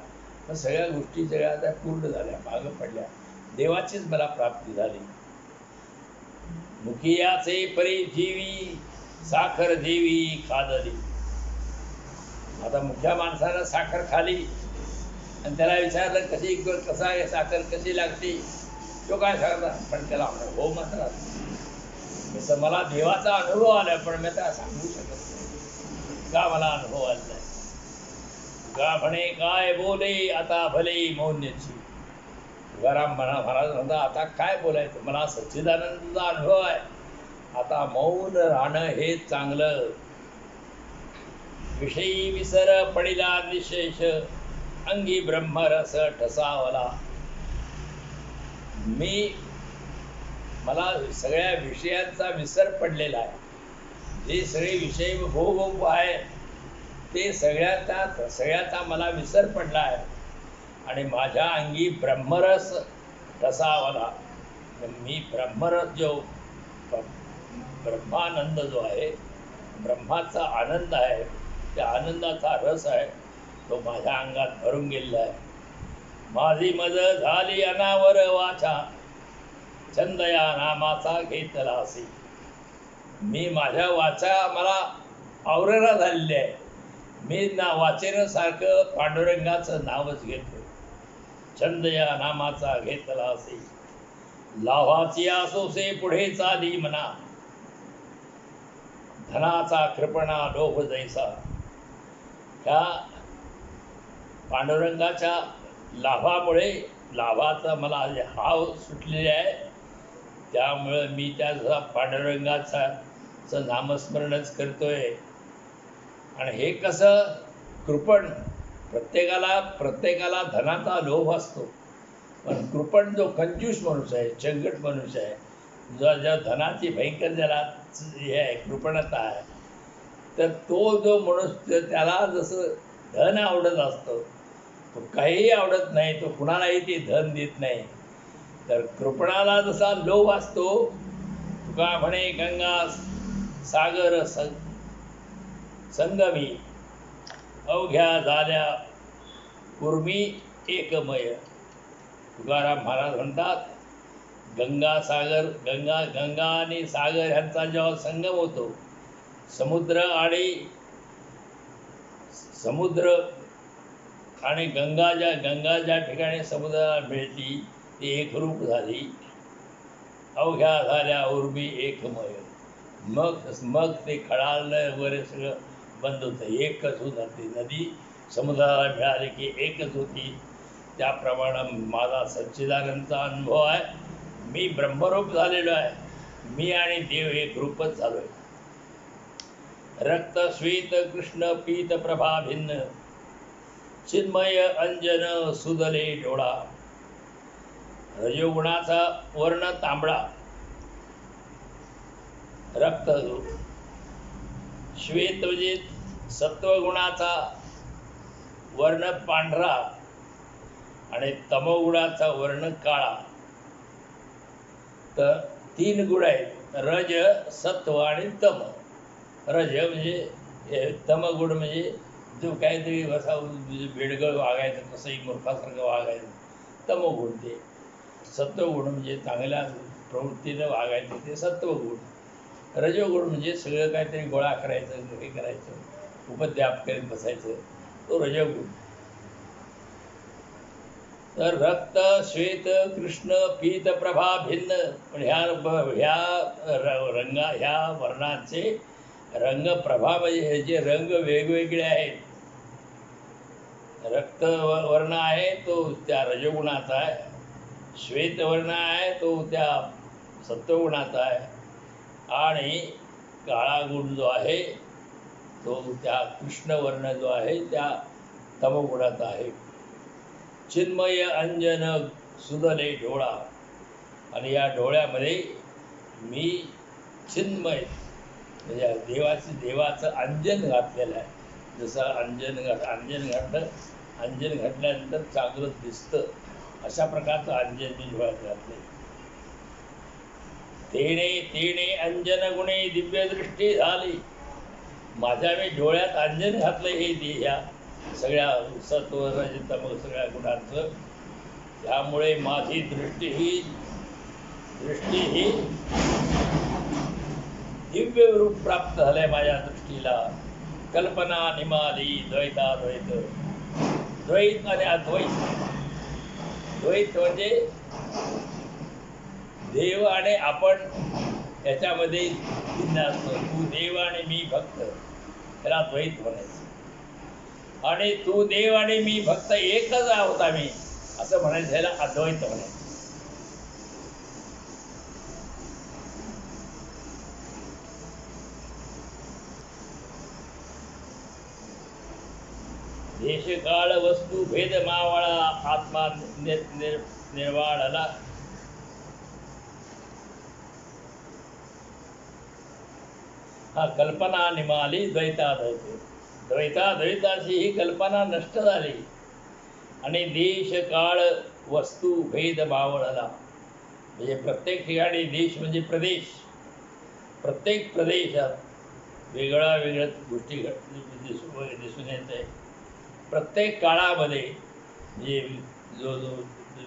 सगळ्या गोष्टी सगळ्या त्या पूर्ण झाल्या, मागं पडल्या. देवाचीच मला प्राप्ती झाली. मुखियाचे परी जीवी साखर देवी खादली. आता मुख्या माणसाला साखर खाली आणि त्याला विचारलं कसा आहे साखर कशी लागते, तो काय सांगता, पण त्याला अनुभव मात्र जसं मला देवाचा अनुभव आला पण मी त्याला सांगू शकत नाही का मला अनुभव आला नाही. का म्हणे काय बोले आता भले मौन्याची. तुकाराम महाराज म्हणता आता काय बोलायचं, मला सच्चिदानंदाचा अनुभव आहे, आता मौन राहणं हे चांगलं. विषयी विसर पडिला निशेष अंगी ब्रह्मरस ठसावला. मला सगळ्या विषयांचा विसर पडलेला आहे. जे सगळे विषय भोग आहे ते सगळ्याचा मला विसर पडला आहे आणि माझ्या अंगी ब्रह्मरस ठसावला. मी ब्रह्मरस जो ब्रह्मानंद जो आहे, ब्रह्माचा आनंद आहे, त्या आनंदाचा रस आहे तो माझ्या अंगात भरून गेलेला आहे. माझी मज झाली अनावर वाचा छंद या नामाचा घेतला असे. मी माझ्या वाचा मला आवरणा झालेली आहे. मी वाचेनं सारखं पांडुरंगाचं नावच घेतो. छंद या नामाचा घेतला असे लाभाची असोसे पुढे चाली मना. धनाचा कृपणा लोभ जैसा. ह्या पांडुरंगाच्या लाभाचा मला हाव सुटलेले आहे. त्यामुळं मी त्या पांडुरंगाचं नामस्मरणच करतोय. आणि हे कसं कृपण, प्रत्येकाला धनाचा लोभ असतो, पण कृपण जो कंजूस मनुष्य आहे, चंगट मनुष्य आहे, जो धनाची भयंकर ज्याला हे आहे कृपणता आहे, तर तो जो मनुष्य त्याला जसं धन आवडत असतं, तो काहीही आवडत नाही, तो कुणालाही ते धन देत नाही. तर कृपणाला जसा लोभ असतो, तुका म्हणे गंगा सागर संगमी अवघ्या झाल्या कुर्मी एकमय. तुकाराम महाराज म्हणतात गंगा आणि सागर ह्यांचा जेव्हा संगम होतो, समुद्र आणि गंगा ज्या ठिकाणी समुद्राला मिळती ती एकरूप झाली. अवघ्या झाल्या उर्मी एकमय. मग मग ते खळाळणं वगैरे सगळं बंद होतं. एकच होत ती नदी समुद्राला मिळाली की एकच होती. त्याप्रमाणे माझा सच्चिदानंदचा अनुभव आहे. मी ब्रह्मरूप झालेलो आहे. मी आणि देव एक रूपच झालो आहे. रक्त श्वेत कृष्ण पीत प्रभा भिन्न चिन्मय अंजन सुदले डोळा. रजोगुणाचा वर्ण तांबडा रक्त, श्वेत म्हणजे सत्वगुणाचा वर्ण पांढरा आणि तमोगुणाचा वर्ण काळा. तर 3 गुण आहेत, रज सत्व आणि तम. रज म्हणजे तमगुण म्हणजे जो काहीतरी असा भेडगळ वागायचं, तसंही मूर्खासारखं वागायचं, तमोगुण. ते सत्वगुण म्हणजे चांगल्या प्रवृत्तीनं वागायचं, ते सत्वगुण. रजोगुण म्हणजे सगळं काहीतरी गोळा करायचं, हे करायचं, उपद्व्याप करीत बसायचं, तो रजोगुण. तर रक्त श्वेत कृष्ण पीत प्रभा भिन्न. पण ह्या वर्णांचे रंग प्रभा म्हणजे ह्याचे रंग वेगवेगळे आहेत. रक्त वर्ण आहे तो त्या रजोगुणाचा आहे. श्वेत वर्ण आहे तो त्या सत्वगुणाचा आहे. आणि काळा गुण जो आहे तो त्या कृष्ण वर्ण जो आहे त्या तमोगुणाचा आहे. चिन्मय अंजन सुदले डोळा. आणि या डोळ्यामध्ये मी चिन्मय म्हणजे देवाचं अंजन घातलेलं आहे. जसं अंजन घातलं, अंजन घातल्यानंतर चांगलं दिसतं, अशा प्रकारचं अंजन मी डोळ्यात घातलं. तेणे तेणे अंजन गुणे दिव्य दृष्टी झाली. माझ्या मी डोळ्यात अंजन घातलं हे ह्या सगळ्या सत्व रजतम सगळ्या गुणांचं. त्यामुळे माझी दृष्टी ही दिव्य रूप प्राप्त झालंय माझ्या दृष्टीला. कल्पना निमाली द्वैताद्वैत. द्वैत आणि अद्वैत. द्वैत म्हणजे देव आणि आपण याच्यामध्ये भिन्न असतो. तू देव आणि मी भक्त, त्याला द्वैत म्हणायचं. आणि तू देव आणि मी भक्त एकच आहोत आम्ही, असं म्हणायचं, ह्याला अद्वैत म्हणायचं. देशकाळ वस्तू भेद मावळा आत्मा निर्वाळला. हा कल्पना निमाली द्वैताद्वैत. द्वैताद्वैताची ही कल्पना नष्ट झाली. आणि देश काळ वस्तू भेद मावळला. म्हणजे प्रत्येक ठिकाणी, देश म्हणजे प्रदेश, प्रत्येक प्रदेशात वेगळ्या गोष्टी दिसून येत आहे. प्रत्येक काळामध्ये म्हणजे जो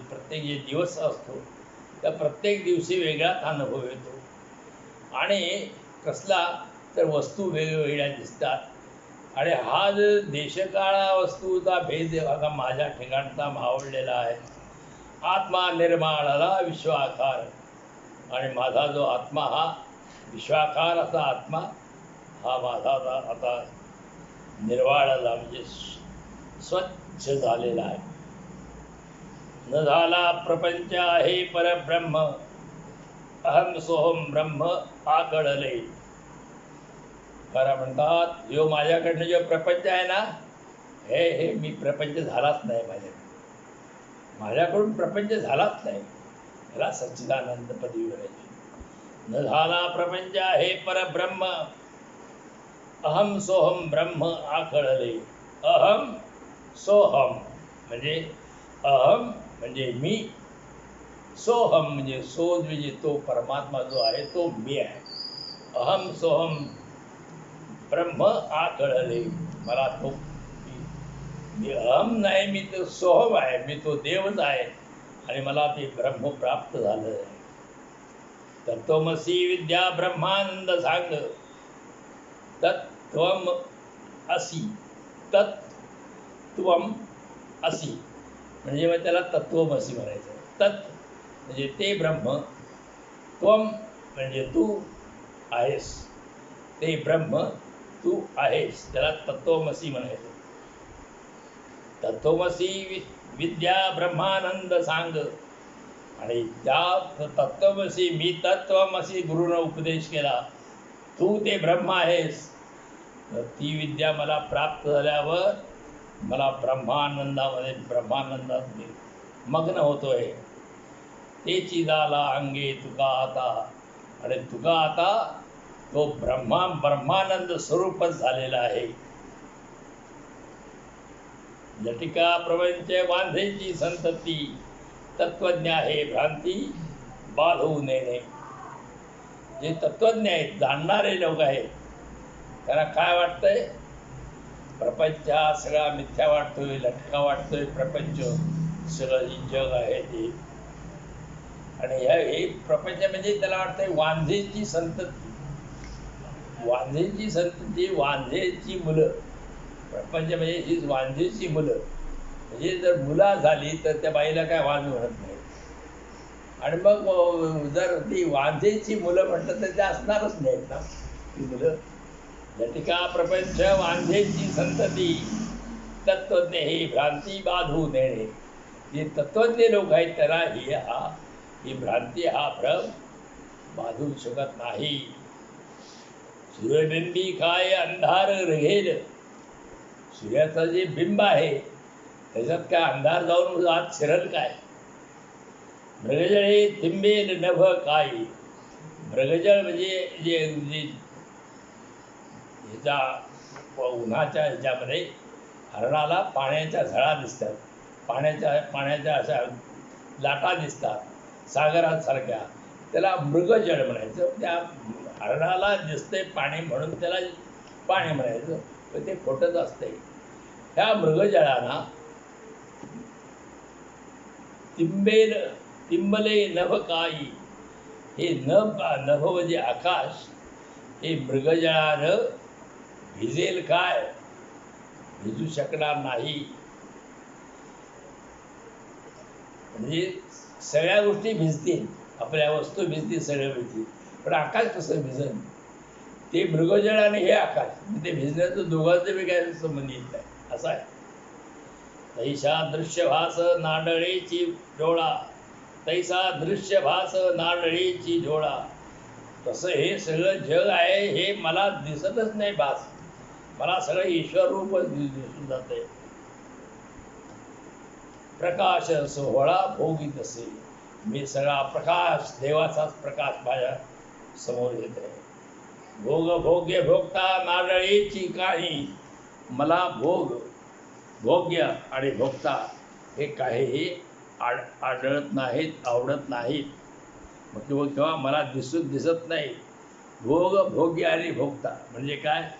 प्रत्येक जे दिवस असतो त्या प्रत्येक दिवशी वेगळाच अनुभव येतो. आणि कसला तर वस्तू वेगवेगळ्या दिसतात. आणि हा जो देशकाळा वस्तूचा भेद आता माझ्या ठिकाणचा मावळलेला आहे. आत्मा निर्माणाला विश्वाकार. आणि माझा जो आत्मा हा विश्वाकार असा आत्मा हा माझा आता निर्वाळाला म्हणजे स्वच्छ झालेला आहे. न झाला प्रपंच आहे परब्रह्म अहम सोहम ब्रह्म आकळले. खरं म्हणतात, जो माझ्याकडनं जो प्रपंच आहे ना, हे मी प्रपंच झालाच नाही. माझ्याकडून प्रपंच झालाच नाही. ह्याला सच्चिदानंद पदवी मिळायची. न झाला प्रपंच आहे परब्रह्म अहम सोहम ब्रह्म आकळले. अहम सोहम म्हणजे अहम म्हणजे मी, सोहम म्हणजे सोज म्हणजे तो परमात्मा जो आहे तो मी आहे. अहम सोहम ब्रह्म आकळले. मला तो मी अहम नाही, मी तो सोहम आहे, मी तो देवच आहे. आणि मला ते ब्रह्म प्राप्त झालं आहे. तत्त्वमसी विद्या ब्रह्मानंद सांग. तत्त्वम असी. तत्त्वम असी म्हणजे मग त्याला तत्वमसी म्हणायचं. तत् म्हणजे ते ब्रह्म, त्वम म्हणजे तू आहेस, ते ब्रह्म तू आहेस, त्याला तत्वमसी म्हणायचं. तत्वमसी विद्या ब्रह्मानंद सांग. आणि त्या तत्वमसी, मी तत्वमसी गुरुनं उपदेश केला, तू ते ब्रह्म आहेस. तर ती विद्या मला प्राप्त झाल्यावर मला ब्रह्मानंदात मी मग्न होतोय. तेची झाला अंगे तुका आता. आणि तुका आता तो ब्रह्मानंद स्वरूपच झालेला आहे. जटिका प्रपंच बांधेची संतती, तत्वज्ञ आहे भ्रांती बाधवू नये. जे तत्वज्ञ आहेत, जाणणारे लोक आहेत, त्यांना काय वाटतंय? प्रपंच हा सगळा मिथ्या वाटतोय, लटका वाटतोय. प्रपंच सगळं जग आहे ते. आणि हे प्रपंच म्हणजे त्याला वाटतंय वांझेची संतती. वांझेची संतती, वांझेची मुलं. प्रपंच म्हणजे ही वांझेची मुलं. म्हणजे जर मुला झाली तर त्या बाईला काय वांझ म्हणत नाही. आणि मग जर ती वांझेची मुलं म्हटलं तर ते असणारच नाहीत ना ती मुलं. जटिका प्रपंच वांझेची संतती, तत्वज्ञ ही भ्रांती बाधू नये. जे तत्वज्ञ लोक आहेत त्यांना ही भ्रांती, हा भ्रम बाधू शकत नाही. सूर्यबिंबी काय अंधार रघेल. सूर्याचं जे बिंब आहे त्याच्यात काय अंधार जाऊन आत शिरल काय? मृगजळे थिंबेल नभ काही. मृगजळ म्हणजे जे ह्याच्या उन्हाच्या ह्याच्यामध्ये हरणाला पाण्याच्या झळा दिसतात, पाण्याच्या अशा लाटा दिसतात सागरात सारख्या, त्याला मृगजळ म्हणायचं. त्या हरणाला दिसतंय पाणी म्हणून त्याला पाणी म्हणायचं, पण ते खोटंच असतंय. ह्या मृगजळांना तिंबले नभ काही. हे नभ म्हणजे आकाश, हे मृगजळानं भिजेल काय? भिजू शकणार नाही. म्हणजे सगळ्या गोष्टी भिजतील, आपल्या वस्तू भिजतील, सगळं भिजतील, पण आकाश कसं भिजन? ते मृगजळ आणि हे आकाश, ते भिजण्याचं दोघांचं बी काय संबंध येत नाही, असं आहे. तैसा दृश्यभास नाडळीची डोळा, तैसा दृश्यभास नाडळीची डोळा. तसं हे सगळं जग आहे, हे मला दिसतच नाही भास. मला सगळं ईश्वर रूपच दिसून जाते. प्रकाश सोहळा भोगीत असे. मी सगळा प्रकाश, देवाचाच प्रकाश माझ्या समोर येत आहे. भोग्य भोगता नाडळीची काही. मला भोग्य आणि भोगता हे काहीही आढळत नाहीत, आवडत नाहीत. मग किंवा मला दिसत नाही. भोग्य आणि भोगता म्हणजे काय?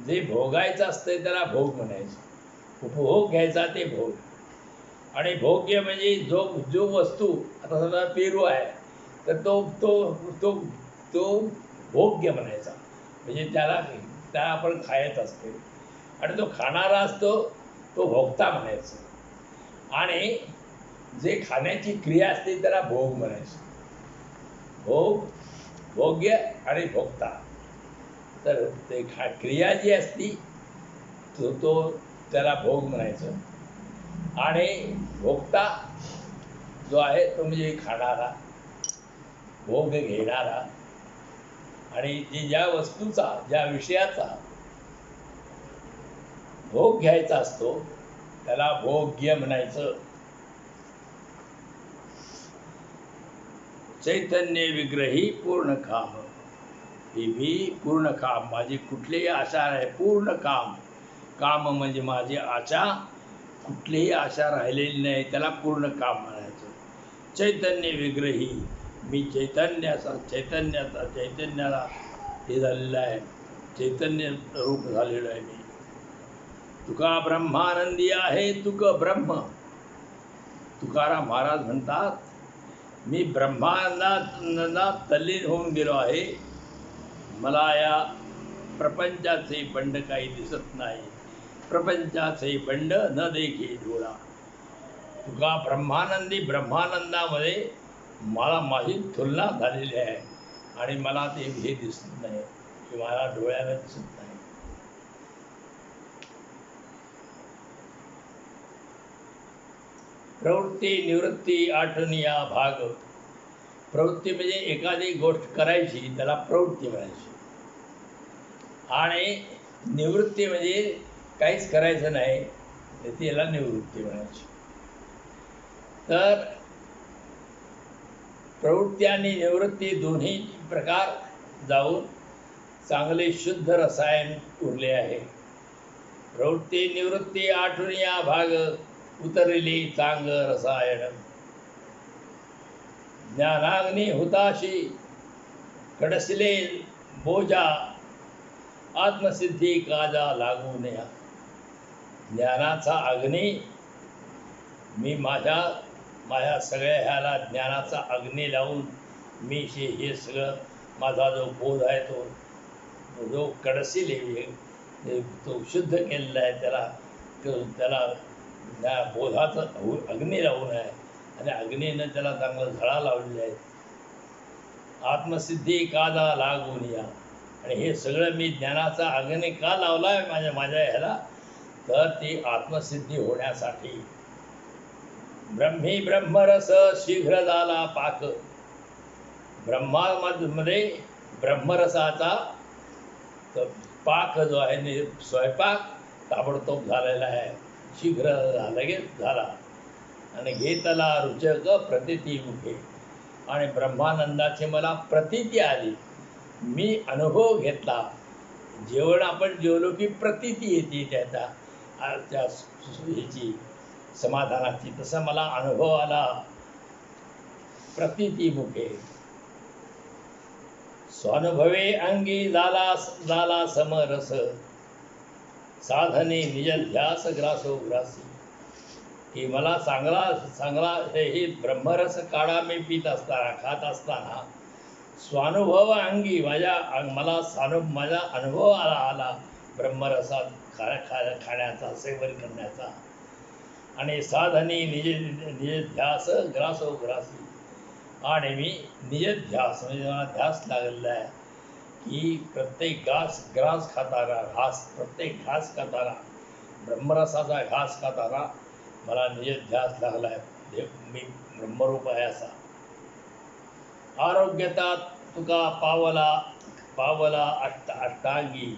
जे भोगायचं असतंय त्याला भोग म्हणायचं. उपभोग घ्यायचा ते भोग. आणि भोग्य म्हणजे जो वस्तू, आता समजा पेरू आहे तर तो भोग्य म्हणायचा. म्हणजे त्याला आपण खायच असते. आणि तो खाणारा असतो तो भोगता म्हणायचं. आणि जे खाण्याची क्रिया असते त्याला भोग म्हणायचं. भोग्य आणि भोगता. तर ते क्रिया जी असती तो त्याला भोग म्हणायचं. आणि भोगता जो आहे तो म्हणजे खाणारा, भोग घेणारा. आणि ज्या वस्तूचा, ज्या विषयाचा भोग घ्यायचा असतो त्याला भोग्य म्हणायचं. चैतन्य विग्रही पूर्ण काम. ही भी पूर्ण काम, माझी कुठलीही आशा आहे, पूर्ण काम म्हणजे माझी आशा, कुठलीही आशा राहिलेली नाही, त्याला पूर्ण काम म्हणायचं. चैतन्य विग्रही, मी चैतन्याला हे झालेलं आहे, चैतन्य रूप झालेलं आहे मी. तुका ब्रह्मानंदी आहे तुक ब्रह्म. तुकाराम महाराज म्हणतात, मी ब्रह्मानंदात तल्लीन होऊन गेलो आहे. मला या प्रपंचाचे बंड काही दिसत नाही. प्रपंचाचे बंड न देखी डोळा. तुका ब्रह्मानंदी ब्रह्मानंदामध्ये मला माझी तुलना झालेली आहे आणि मला ते हे दिसत नाही की मला डोळ्याला दिसत नाही. प्रवृत्ती निवृत्ती आठवणीया भाग. प्रवृत्ती म्हणजे एखादी गोष्ट करायची त्याला प्रवृत्ती म्हणायची आणि निवृत्ती म्हणजे काहीच करायचं नाही त्याला निवृत्ती म्हणायची. तर प्रवृत्ती आणि निवृत्ती दोन्ही प्रकार जाऊन चांगले शुद्ध रसायन उरले आहे. प्रवृत्ती निवृत्ती आठवून या भाग उतरली चांग रसायन. ज्ञानाग्नी हुताशी कडसले बोजा आत्मसिद्धी काजा लागू नया. ज्ञानाचा अग्नी मी माझ्या सगळ्या ह्याला ज्ञानाचा अग्नी लावून मी हे सगळं माझा जो बोध आहे तो जो कडसिले तो शुद्ध केलेला आहे त्याला त्या बोधाचं अग्नी लावून आहे आणि अग्नीनं त्याला चांगलं झळा लावलेले आहेत. आत्मसिद्धी कादा लागून या. आणि हे सगळं मी ज्ञानाचा अग्नी का लावला आहे माझ्या ह्याला तर ती आत्मसिद्धी होण्यासाठी. ब्रह्मी ब्रह्मरस शीघ्र झाला पाक. ब्रह्मामध्ये ब्रह्मरसाचा पाक जो आहे स्वयंपाक ताबडतोब झालेला आहे. शीघ्र लगेच झाला. आणि घेतला रुचक प्रतिती मुखे. आणि ब्रह्मानंदाची मला प्रतीती आली. मी अनुभव घेतला. जेवण आपण जेवलो की प्रतीती येते त्या ह्याची समाधानाची. तसं मला अनुभव आला प्रतीती मुखे. स्वानुभवे अंगी झाला समरस. साधने निज ध्यास ग्रासो ग्रासी. की मला चांगला हे ब्रह्मरस काढा मी पित असताना खात असताना स्वानुभव अंगी माझा अनुभव आला ब्रह्मरसात खाण्याचा सेवन करण्याचा. आणि साधने निज ध्यास ग्रासो ग्रासी. आणि मी निज ध्यास म्हणजे मला ध्यास लागलेला आहे की प्रत्येक ग्रास खाताना प्रत्येक घास खाताना ब्रह्मरसाचा घास खाताना मला निज ध्यास लागला आहे मी ब्रह्मरूप आहे असा. आरोग्यता तुका पावला अष्टांगी.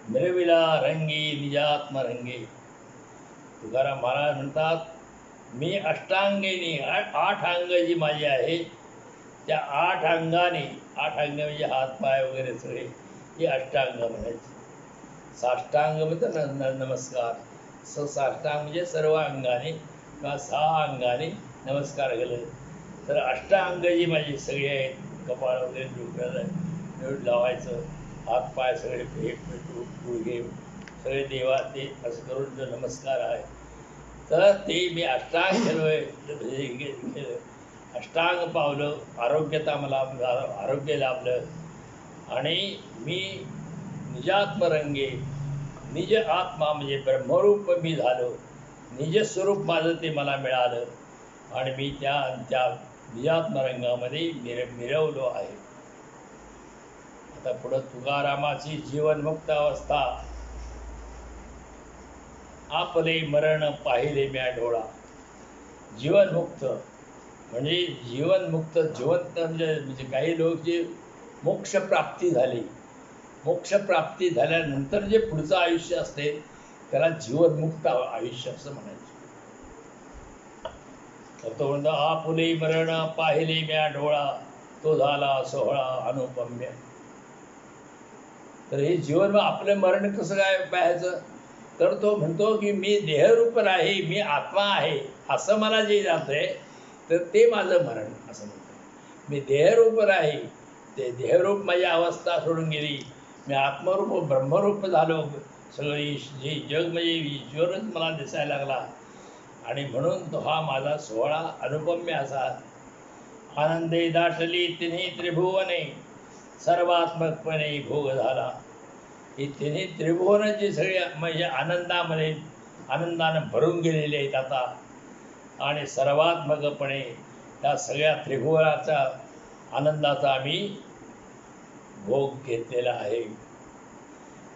मिरविला रंगी निजात्मरंगी. तुकाराम महाराज म्हणतात मी अष्टांगीनी 8 अंग जी माझी आहे त्या 8 अंगाने 8 अंग म्हणजे हातपाय वगैरे सगळे हे अष्टांग म्हणायचे. साष्टांग म्हणजे नमस्कार. साष्टांग म्हणजे सर्व अंगाने किंवा 6 अंगाने नमस्कार केलं. तर अष्टांग जी माझी सगळी आहेत कपाळ वगैरे डोक्याला लावायचं हातपाय सगळे गुडघे सगळे देवा ते असं करून जो नमस्कार आहे तर ते मी अष्टांग केलं. अष्टांग पावलं. आरोग्यता मला आरोग्य लाभलं. आणि मी निजात्मरंगे निज आत्मा म्हणजे ब्रह्मरूप मी झालो. निजस्वरूप माझं ते मला मिळालं आणि मी त्या निजात्मरंगामध्ये मिरवलो आहे. आता पुढं तुकारामाची जीवनमुक्त अवस्था. आपले मरण पाहिले म्या डोळा. जीवनमुक्त म्हणजे जीवनमुक्त जिवंत म्हणजे काही लोक जे मोक्षप्राप्ती झाली. मोक्षप्राप्ती झाल्यानंतर जे पुढचं आयुष्य असते त्याला जीवनमुक्त आयुष्य असं म्हणायचं. तर तो म्हणतो आपुले मरण पाहिले म्या डोळा तो झाला सोहळा अनुपम्य. तर हे जीवन आपलं मरण कसं काय पाहायचं तर तो म्हणतो की मी देहरूप नाही मी आत्मा आहे असं मला जे जातंय तर ते माझं मरण असं म्हणतो. मी देहरूप नाही ते देहरूप माझी अवस्था सोडून गेली. मी आत्मरूप ब्रह्मरूप झालो. सगळी जे जग म्हणजे ईश्वरच मला दिसायला लागला आणि म्हणून तो हा माझा सोहळा अनुपम्य असा. आनंदे दाटली तिन्ही त्रिभुवने सर्वात्मकपणे भोग झाला. ही तिन्ही त्रिभुवन जे सगळे म्हणजे आनंदानं भरून गेलेले आहेत आता आणि सर्वात्मकपणे त्या सगळ्या त्रिभुवनाचा आनंदाचा आम्ही भोग घेतलेला आहे.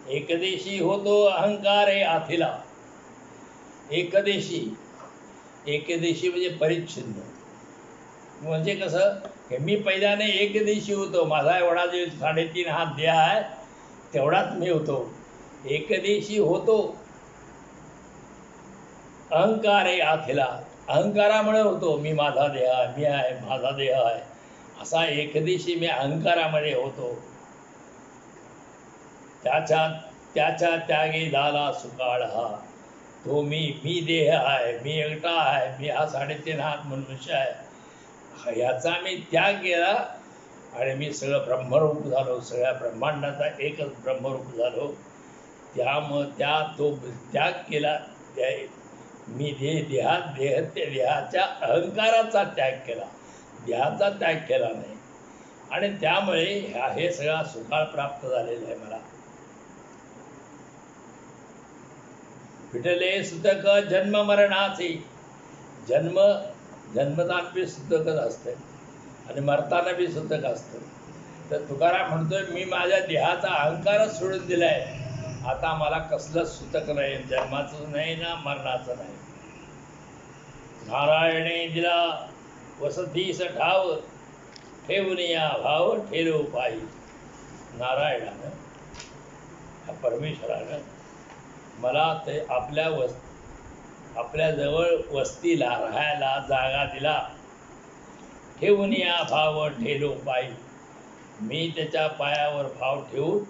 एकदेशी होतो अहंकारे आथिला. एकदेशी, एकदेशी म्हणजे परिच्छिन्न. म्हणजे कसं की मी पहिल्याने एकदेशी होतो. माझा एवढा जे 3.5 हात देह आहे तेवढाच मी होतो. एकदेशी होतो अहंकारे आथिला. अहंकारामुळे होतो. मी माझा देह आहे, मी आहे, माझा देह आहे, असा एकदेशी मी अहंकारामध्ये होतो. त्याच्या त्यागी झाला सुकाळ हा. तो मी देह आहे, मी एकटा आहे, मी हा 3.5 हात मनुष्य आहे, ह्याचा मी त्याग केला आणि मी सगळं ब्रह्मरूप झालो. सगळ्या ब्रह्मांडाचा एकच ब्रह्मरूप झालो. त्यामुळं तो त्याग केला. मी देहाच्या अहंकाराचा त्याग केला, देहाचा त्याग केला नाही. आणि त्यामुळे हे सगळा सुकाळ प्राप्त झालेला आहे मला. विठले सुतक जन्म मरणाचे. जन्मताना बी सुतकच असतं आणि मरताना बी सुतक असतं. तर तुकाराम म्हणतोय मी माझ्या देहाचा अहंकारच सोडून दिलाय. आता मला कसलंच सुतक नाही, जन्माचं नाही ना मरणाचं नाही. नारायणे दिला वसतीस ठाव, ठेवून या भाव ठेलो पायी. नारायणानं, ह्या परमेश्वरानं मला ते आपल्याजवळ वस्तीला राहायला जागा दिला. ठेवून या भाव ठेलो पायी. मी त्याच्या पायावर भाव ठेवून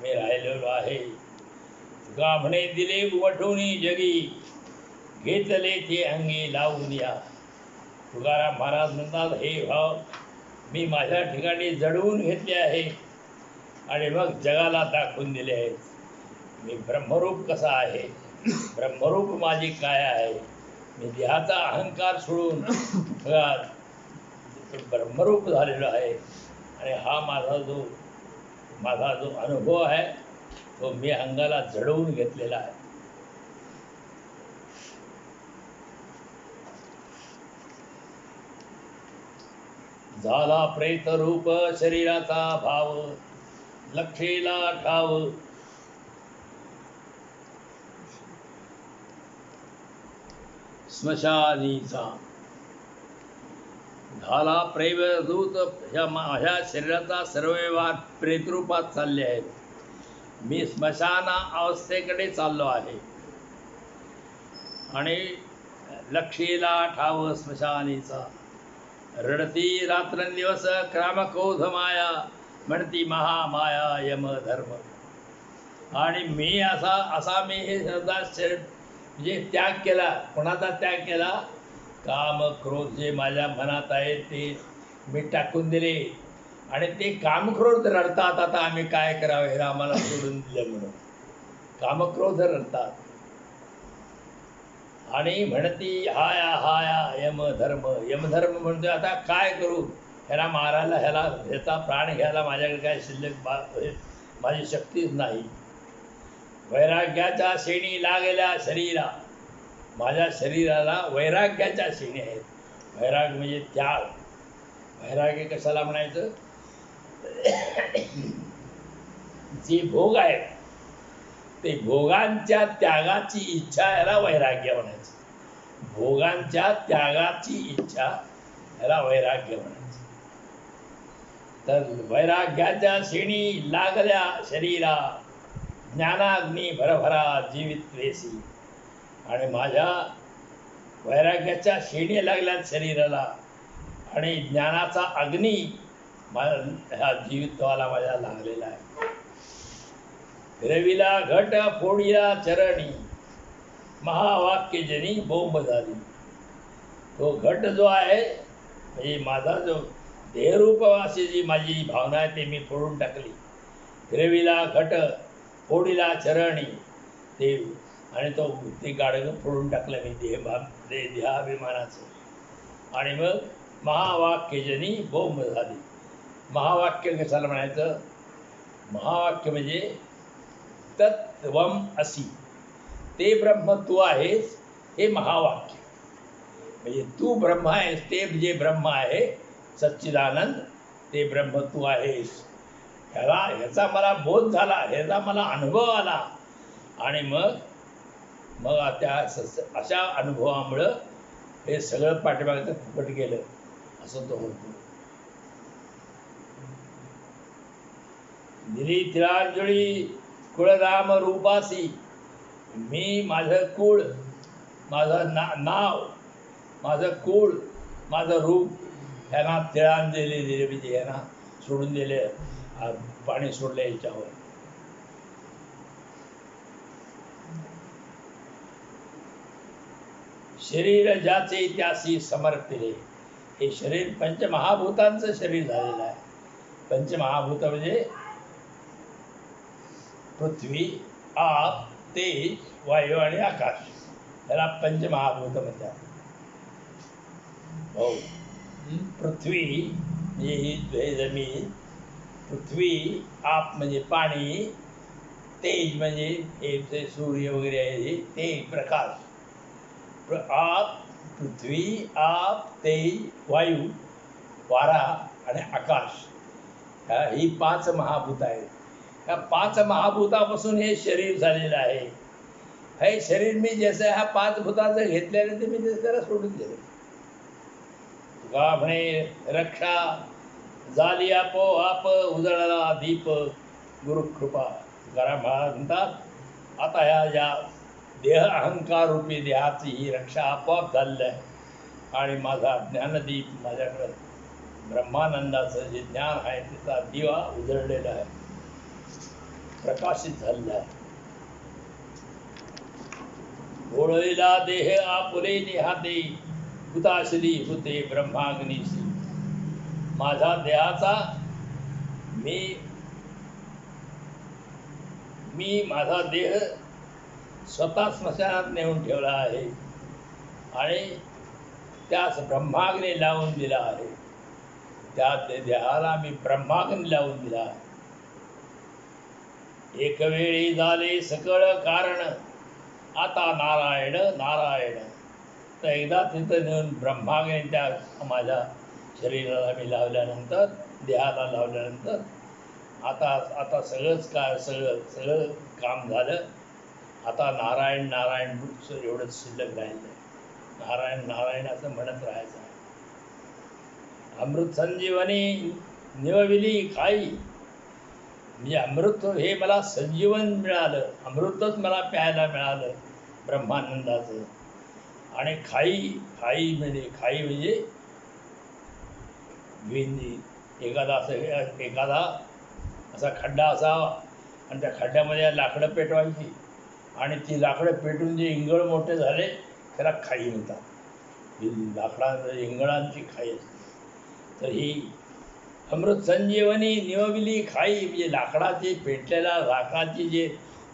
मी राहिलेलो आहे. गाभणे दिले उमटून जगी, घेतले ते अंगी लावून या. तुकाराम महाराज म्हणतात हे भाव मी माझ्या ठिकाणी जडवून घेतले आहे आणि मग जगाला दाखवून दिले आहेत. मी ब्रह्मरूप कसा आहे, ब्रह्मरूप माझी काय आहे. मी देहाचा अहंकार सोडून ब्रह्मरूप झालेलो आहे. आणि हा माझा जो अनुभव आहे तो मी अंगाला जडवून घेतलेला आहे. झाला प्रेत रूप शरीराचा भाव, लक्षेला ठाव. स्मशानीचा झाला प्रेतरूप. ह्या माझ्या शरीराचा सर्व व्यवहार प्रेतरूपात चालले आहेत. मी स्मशान अवस्थेकडे चाललो आहे. आणि लक्षेला ठाव स्मशानीचा. रडती रात्रंदिवस क्रामक्रोध माया, म्हणती महामाया यम धर्म. आणि मी असा मी हे म्हणजे त्याग केला. कोणाचा त्याग केला? काम क्रोध जे माझ्या मनात आहे ते मी टाकून दिले. आणि ते कामक्रोध रडतात. आता आम्ही काय करावं हे आम्हाला सोडून दिलं म्हणून कामक्रोध रडतात. आणि म्हणती हाया हाया यमधर्म. यमधर्म म्हणतोय आता काय करू, ह्याला मारायला, ह्याचा प्राण घ्यायला माझ्याकडे काय शिल्लक माझी शक्तीच नाही. वैराग्याच्या शेणी लागल्या शरीरा. माझ्या शरीराला वैराग्याच्या शेणी आहेत. वैराग्य म्हणजे त्याग. वैराग्य कशाला म्हणायचं? जे भोग आहेत ते भोगांच्या त्यागाची इच्छा याला वैराग्य म्हणायचं. भोगांच्या त्यागाची इच्छा याला वैराग्य म्हणायचं. तर वैराग्याच्या शेणी लागल्या शरीरा, ज्ञानाग्नी भरभरा जीवित वेसी. आणि माझ्या वैराग्याच्या शेणी लागल्यात शरीराला आणि ज्ञानाचा अग्नी ह्या जीवित्वाला माझ्या लागलेला आहे. फिरविला घट फोडिला चरणी, महावाक्यजनी बोंब झाली. तो घट जो आहे म्हणजे माझा जो देहरूपवासी जी माझी भावना आहे ते मी फोडून टाकली. फिरविला घट फोडिला चरणी. ते आणि ते गाडगं फोडून टाकलं मी देहाभिमानाचं. आणि मग महावाक्यजनी बोंब झाली. महावाक्य कशाला म्हणायचं? महावाक्य म्हणजे तत्त्वम असी, ते ब्रह्म तू आहेस, हे महावाक्य. म्हणजे तू ब्रह्म आहेस, ते जे ब्रह्म आहे सच्चिदानंद, ते ब्रह्म तू आहेस, ह्याचा मला बोध झाला, ह्याचा मला अनुभव आला. आणि मग मग अशा अनुभवामुळं हे सगळं पाठीमागचं फुकट गेलं असं तो होतो. दिली तिळांजळी कुळधाम रूपासी, मी माझं कुळ, माझं नाव, माझं कुळ, माझं रूप ह्यांना तिळांजली दिली, म्हणजे ह्यांना सोडून दिले, पाणी सोडलं याच्यावर. शरीर ज्याचे त्यासी समर्पिले, हे शरीर पंचमहाभूतांचं शरीर झालेलं आहे. पंचमहाभूत म्हणजे पृथ्वी, आप, तेज, वायू आणि आकाश, याला पंचमहाभूत म्हणतात. हो, पृथ्वी म्हणजे ही जमीन, पृथ्वी, आप म्हणजे पाणी, तेज म्हणजे हे सूर्य वगैरे आहे ते प्रकाश, आप, पृथ्वी, आप, तेज, वायू, वारा आणि आकाश, ही 5 महाभूत आहेत. या 5 महाभूतापासून हे शरीर झालेलं आहे. हे शरीर मी जसं ह्या 5 भूताचं घेतल्यानंतर मी ते जरा सोडून दिलं. तुका म्हणे रक्षा झाली आपोआप, उजळला दीप गुरुकृपा. तुकाराम म्हणतात, आता ह्या ज्या देह अहंकार रूपी देहाची ही रक्षा आपोआप झालेलं आहे. आणि माझा ज्ञानदीप, माझ्याकडं ब्रह्मानंदाचं जे ज्ञान आहे त्याचा दिवा उजळलेला आहे, प्रकाशित झालेला आहे. ओळीला देह आपुले निहाते, हुताशली हुते ब्रह्माग्नीशी. माझा देहाचा मी माझा देह स्वतः स्मशानात नेऊन ठेवला आहे आणि त्यास ब्रह्माग्नी लावून दिला आहे. त्या देहाला मी ब्रह्माग्नी लावून दिला आहे. एक वेळी झाले सकळ कारण, आता नारायण नारायण. तर एकदा तिथं नेऊन ब्रह्माग्नी त्या माझ्या शरीराला मी लावल्यानंतर, देहाला लावल्यानंतर आता सगळं काम झालं. आता नारायण नारायण एवढंच शिल्लक राहिलं. नारायण नारायण असं म्हणत राहायचं. अमृत संजीवनी निवविली खाई, म्हणजे अमृत हे मला संजीवन मिळालं, अमृतच मला प्यायला मिळालं ब्रह्मानंदाचं. आणि खाई म्हणजे एखादा असा खड्डा असावा आणि त्या खड्ड्यामध्ये लाकडं पेटवायची आणि ती लाकडं पेटून जे इंगळ मोठे झाले त्याला खाई म्हणतात. इंगळांची खाई असते. तर ही अमृत संजीवनी निवविली खाई, म्हणजे लाकडाची पेटलेल्या लाकडाची जे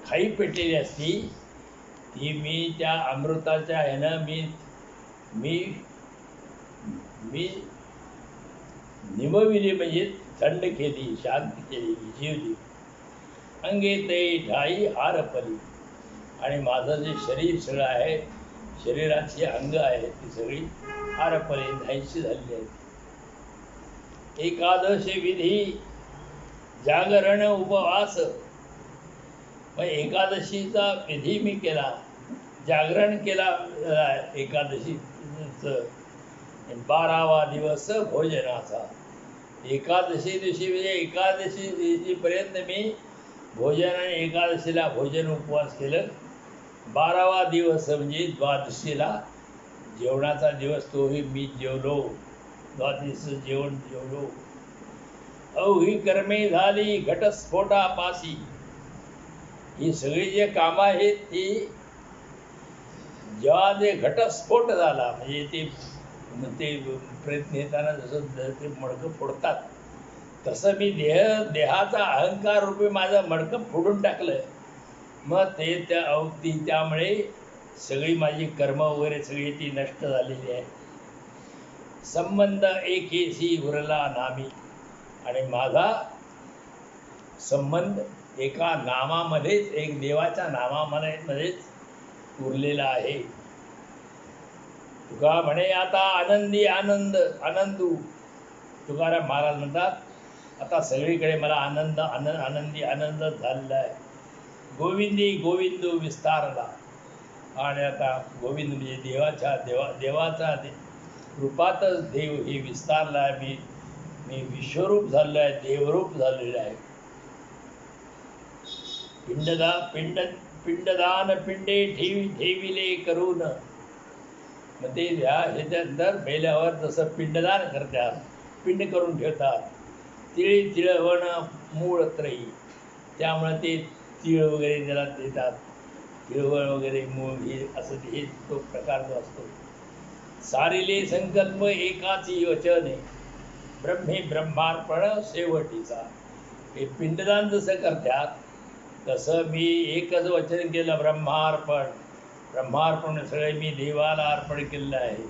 खाई पेटलेली असती ती मी त्या अमृताच्या ह्यानं मी निमविली, म्हणजे थंड केली, शांत केली, जिवली. अंगे ते ढाई हारपली. आणि माझं जे शरीर सगळं आहे, शरीराची अंग आहेत ती सगळी हारपली, नाहीशी झालेली आहेत. एकादशी विधी जागरण उपवास, मग एकादशीचा विधी मी केला, जागरण केला एकादशीचं. 12वा दिवस भोजनाचा. एकादशी दिवशी म्हणजे एकादशी दिवशीपर्यंत मी भोजन आणि एकादशीला भोजन उपवास केलं. 12वा दिवस म्हणजे द्वादशीला जेवणाचा दिवस, तोही मी जेवलो, द्वादशीचं जेवण जेवलो. अवघी कर्मे झाली घटस्फोटापासी. ही सगळी जे कामं आहेत ती जेव्हा जे घटस्फोट झाला, म्हणजे ते प्रयत्न येताना जसं ते मडकं फोडतात तसं मी देहाचा अहंकार रूपी माझं मडकं फोडून टाकलं. मग त्यामुळे सगळी माझी कर्म वगैरे सगळी ती नष्ट झालेली आहे. संबंध एकेसी उरला नामी. आणि माझा संबंध एका नामामध्येच, एक देवाच्या नामामध्येच उरलेला आहे. तुका म्हणे आता आनंदी आनंद आनंदू. तुकाराम महाराज म्हणतात आता सगळीकडे मला आनंदी आनंद झालेला आहे. गोविंदी गोविंदू विस्तारला. आणि आता गोविंद म्हणजे देवाचा रूपातच देव हे विस्तारला आहे. मी विश्वरूप झालेलो आहे, देवरूप झालेलं आहे. पिंडदान पिंडे ठेविले करून. मग ते ह्याच्यानंतर मेल्यावर जसं पिंडदान करतात, पिंड करून ठेवतात. तिळवण मूळ त्रयी, त्यामुळे ते तीळ वगैरे त्याला देतात. तिळवण वगैरे मूळ हे असं हे तो प्रकार जो असतो. सारिले संकल्प एकाची वचने, ब्रह्मे ब्रह्मार्पण शेवटीचा. हे पिंडदान जसं करतात तसं मी एकच वचन केलं, ब्रह्मार्पण सगळे मी देवाला अर्पण केलेलं आहे.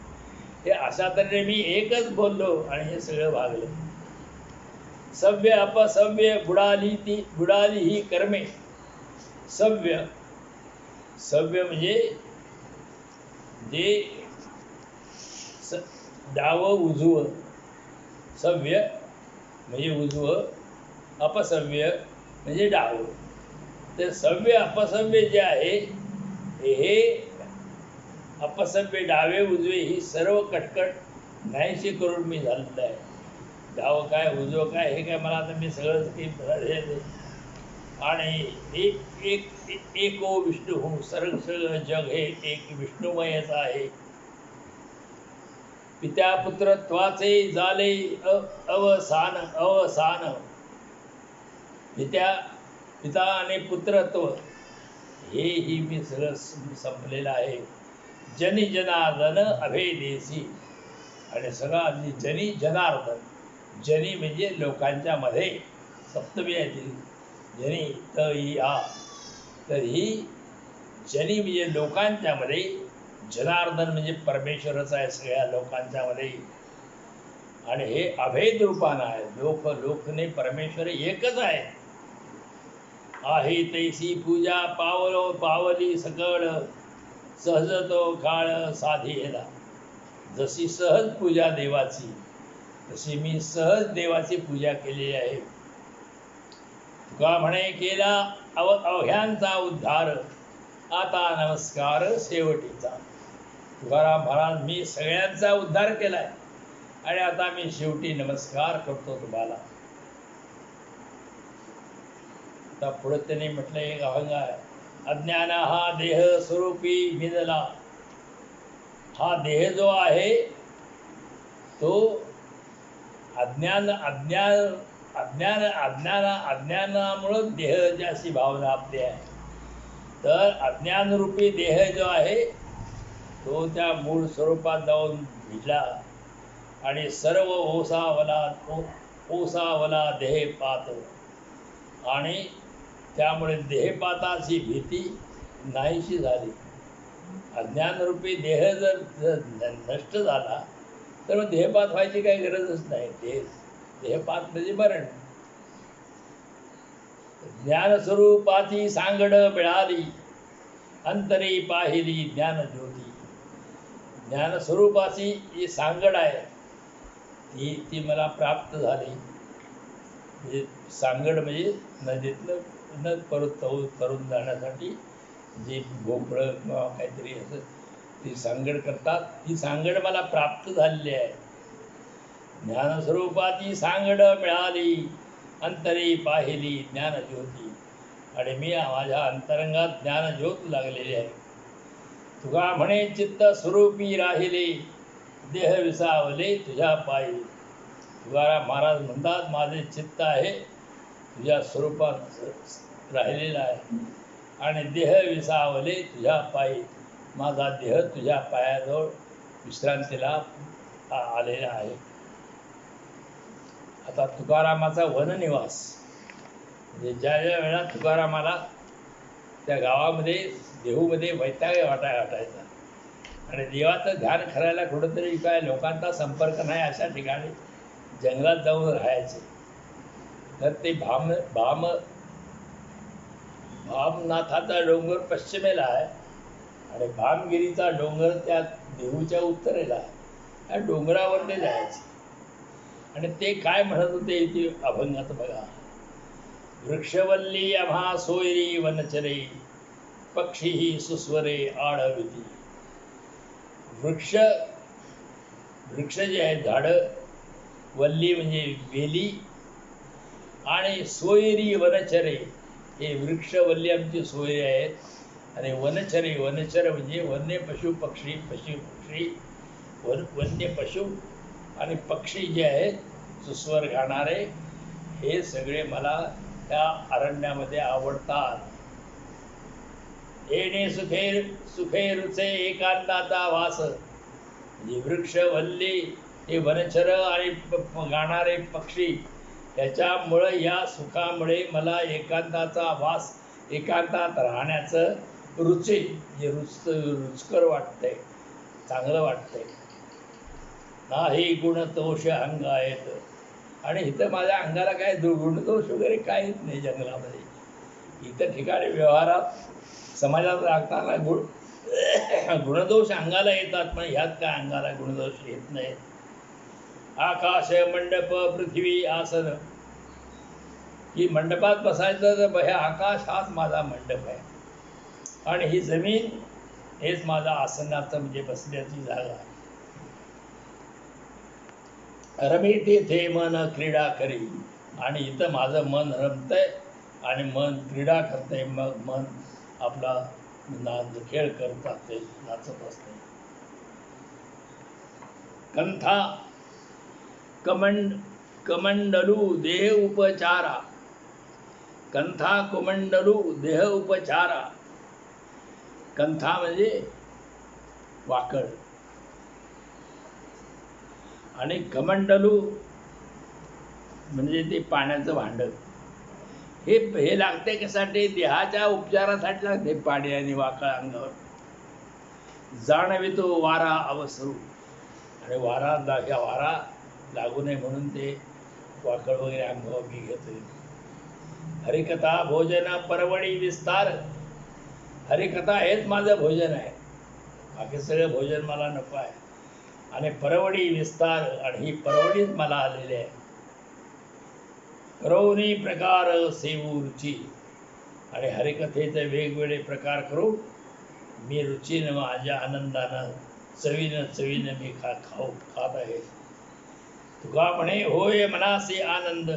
हे अशा तऱ्हेने मी एकच बोललो आणि हे सगळं भागलं. सव्य अपसव्य बुडाली ही कर्मे. सव्य म्हणजे जे डावं उजवं. सव्य म्हणजे उजवं, अपसव्य म्हणजे डावं. ते सव्य अपसव्य जे आहे हे अपसव्य डावे उजवे ही सर्व कटकट नाहीशी करून मी झालेलं आहे. डावं काय उजवं काय हे काय मला आता मी सगळं काही. आणि एको विष्णू सगळं जग हे एक विष्णुमयच आहे. पित्या पुत्रत्वाचे झाले अवसान. पिता आणि पुत्रत्व हेही मी सगळं संपलेलं आहे. जनी जनार्दन अभेदेसी. आणि सगळा जनी जनार्दन. जनी म्हणजे लोकांच्या मध्ये, सप्तमी आहे ती जनी त आ. तर ही जनी म्हणजे लोकांच्या मध्ये, जनार्दन म्हणजे परमेश्वरच आहे सगळ्या लोकांच्या मध्ये. आणि हे अभेद रूपानं आहे. लोकने परमेश्वर एकच आहे. आहे तैसी पूजा पावली सकळ, सहज तो काळ साधेला. जशी सहज पूजा देवाची तशी मी सहज देवाची पूजा केलेली आहे. तुका म्हणे केला अवघ्यांचा उद्धार, आता नमस्कार शेवटीचा. तुकाराम महाराज मी सगळ्यांचा उद्धार केलाय आणि आता मी शेवटी नमस्कार करतो तुम्हाला. आता पुढे त्यांनी म्हटलं एक अभंग आहे. अज्ञान हा देह स्वरूपी भिजला. हा देह जो आहे तो अज्ञानामुळं देह अशी भावना आपली आहे. तर अज्ञानरूपी देह जो आहे तो त्या मूळ स्वरूपात जाऊन भिजला आणि सर्व ओसावला देहपात. आणि त्यामुळे देहपाताची भीती नाहीशी झाली. अज्ञानरूपी देह जर नष्ट झाला तर मग देहपात व्हायची काही गरजच नाही. देहपात म्हणजे मरण. ज्ञानस्वरूपाची सांगड मिळाली, अंतरी पाहिली ज्ञानज्योती. ज्ञानस्वरूपाची जी सांगड आहे ती मला प्राप्त झाली. म्हणजे सांगड म्हणजे नदीतलं न परत तरून जाण्यासाठी जी भोपळं किंवा काहीतरी असं ती सांगड करतात, ती सांगड मला प्राप्त झालेली आहे. ज्ञानस्वरूपाची सांगड मिळाली, अंतरी पाहिली ज्ञानज्योती. आणि मी माझ्या अंतरंगात ज्ञानज्योत लागलेली आहे. तुका म्हणे चित्त स्वरूपी राहिले, देह विसावले तुझ्या पायी. तुकाराम महाराज म्हणतात माझे चित्त आहे तुझ्या स्वरूपात राहिलेलं आहे आणि देह विसावले तुझ्या पायी. माझा देह तुझ्या पायाजवळ विश्रांतीला आलेला आहे. आता तुकारामाचा वननिवास म्हणजे ज्या वेळेला तुकारामाला त्या गावामध्ये देहूमध्ये वैताग वाटायचा आणि देवाचं ध्यान करायला कुठंतरी काय लोकांचा संपर्क नाही अशा ठिकाणी जंगलात जाऊन राहायचे. तर ते भामनाथाचा डोंगर पश्चिमेला आहे आणि भामगिरीचा डोंगर त्या देहूच्या उत्तरेला या डोंगरावर जायचं. आणि ते काय म्हणत होते इथे अभंगात बघा. वृक्षवल्ली आम्हा सोयरी वनचरे, पक्षी सुस्वरे आढळती. वृक्ष वृक्ष जे आहेत झाडं, वल्ली म्हणजे वेली, आणि सोयरी वनचरे हे वृक्षवल्ली आमची सोयरी आहेत. आणि वनचरे वनचर म्हणजे वन्य पशु पक्षी वन्य पशु आणि पक्षी जे आहेत सुस्वर गाणारे, हे सगळे मला त्या अरण्यामध्ये आवडतात. येणे सुखे रुचे एकांताचा वास. म्हणजे वृक्ष वल्ली हे वनचर आणि गाणारे पक्षी, त्याच्यामुळं या सुखामुळे मला एकांताचा वास, एकांतात राहण्याचं रुचे जे रुचकर वाटतंय, चांगलं वाटतंय. नाही गुणदोष अंगायत. आणि इथं माझ्या अंगाला काय गुणदोष वगैरे काहीच नाही जंगलामध्ये. इतर ठिकाणी व्यवहारात समाजात राहताना गुणदोष अंगाला येतात, पण ह्यात काय अंगाला गुणदोष येत नाहीत. आकाश मंडप पृथ्वी आसन. ही मंडपात बसायचं तर हे आकाश हाच माझा मंडप आहे, आणि ही जमीन हेच माझा आसनाचं म्हणजे बसण्याची जागा. रमिते थे मन क्रीडा करी. आणि इथं माझं मन रमतंय आणि मन क्रीडा करतंय. मग मन आपला खेळ करत असते, नाचत असते. कंथा कमंडलू देह उपचारा. कंथा कुमंडलू देह उपचारा. कंथा म्हणजे वाकड, आणि कमंडलू म्हणजे ते पाण्याचं भांड. हे लागते कशासाठी? देहाच्या उपचारासाठी लागते पाणी आणि वाकड अंगावर. जाणवितो वारा अवसरू. आणि वारा लागू नये म्हणून ते वाकड वगैरे अंगावर मी घेतोय. हरिकथा भोजन परवडी विस्तार. हरिकथा हेच माझं भोजन आहे, बाकी सगळं भोजन मला नको आहे. आणि परवडी विस्तार, आणि ही परवडीच मला आलेली आहे. करवनी प्रकार सेवू रुची. आणि हरिकथेचे वेगवेगळे प्रकार करून मी रुचीनं, माझ्या आनंदानं, चवीनं मी खात आहे. तुका म्हणे होय मनासी आनंद,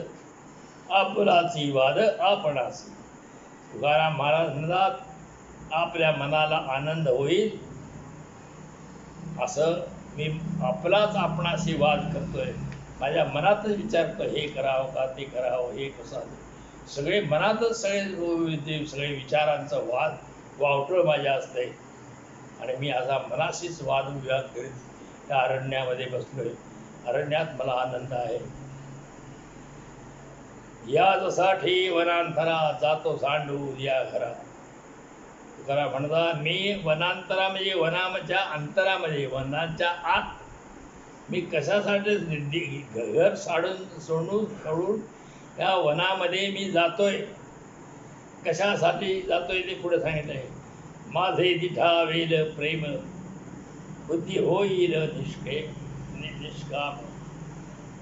आपुलाची वाद आपणासी. तुकाराम महाराज म्हणतात, आपल्या मनाला आनंद होईल असं मी आपलाच आपणाशी वाद करतोय. माझ्या मनातच विचारतो, हे करावं का ते करावं, हे कसं. सगळे मनातच सगळे विचारांचं वाद वावटळ माझ्या असते. आणि मी असा मनाशीच वादविवाद करीत त्या अरण्यामध्ये बसलोय. अरण्यात मला आनंद आहे. यासाठी वनांतरा जातो सांडू या घरा. तुकाराम म्हणतात, मी वनांतरा म्हणजे वनाच्या अंतरामध्ये, वनाच्या आत मी कशासाठी घर सोडून या वनामध्ये मी जातोय. कशासाठी जातोय ते पुढे सांगितलंय. माझे दिठावेल प्रेम, बुद्धी होईल निष्काम.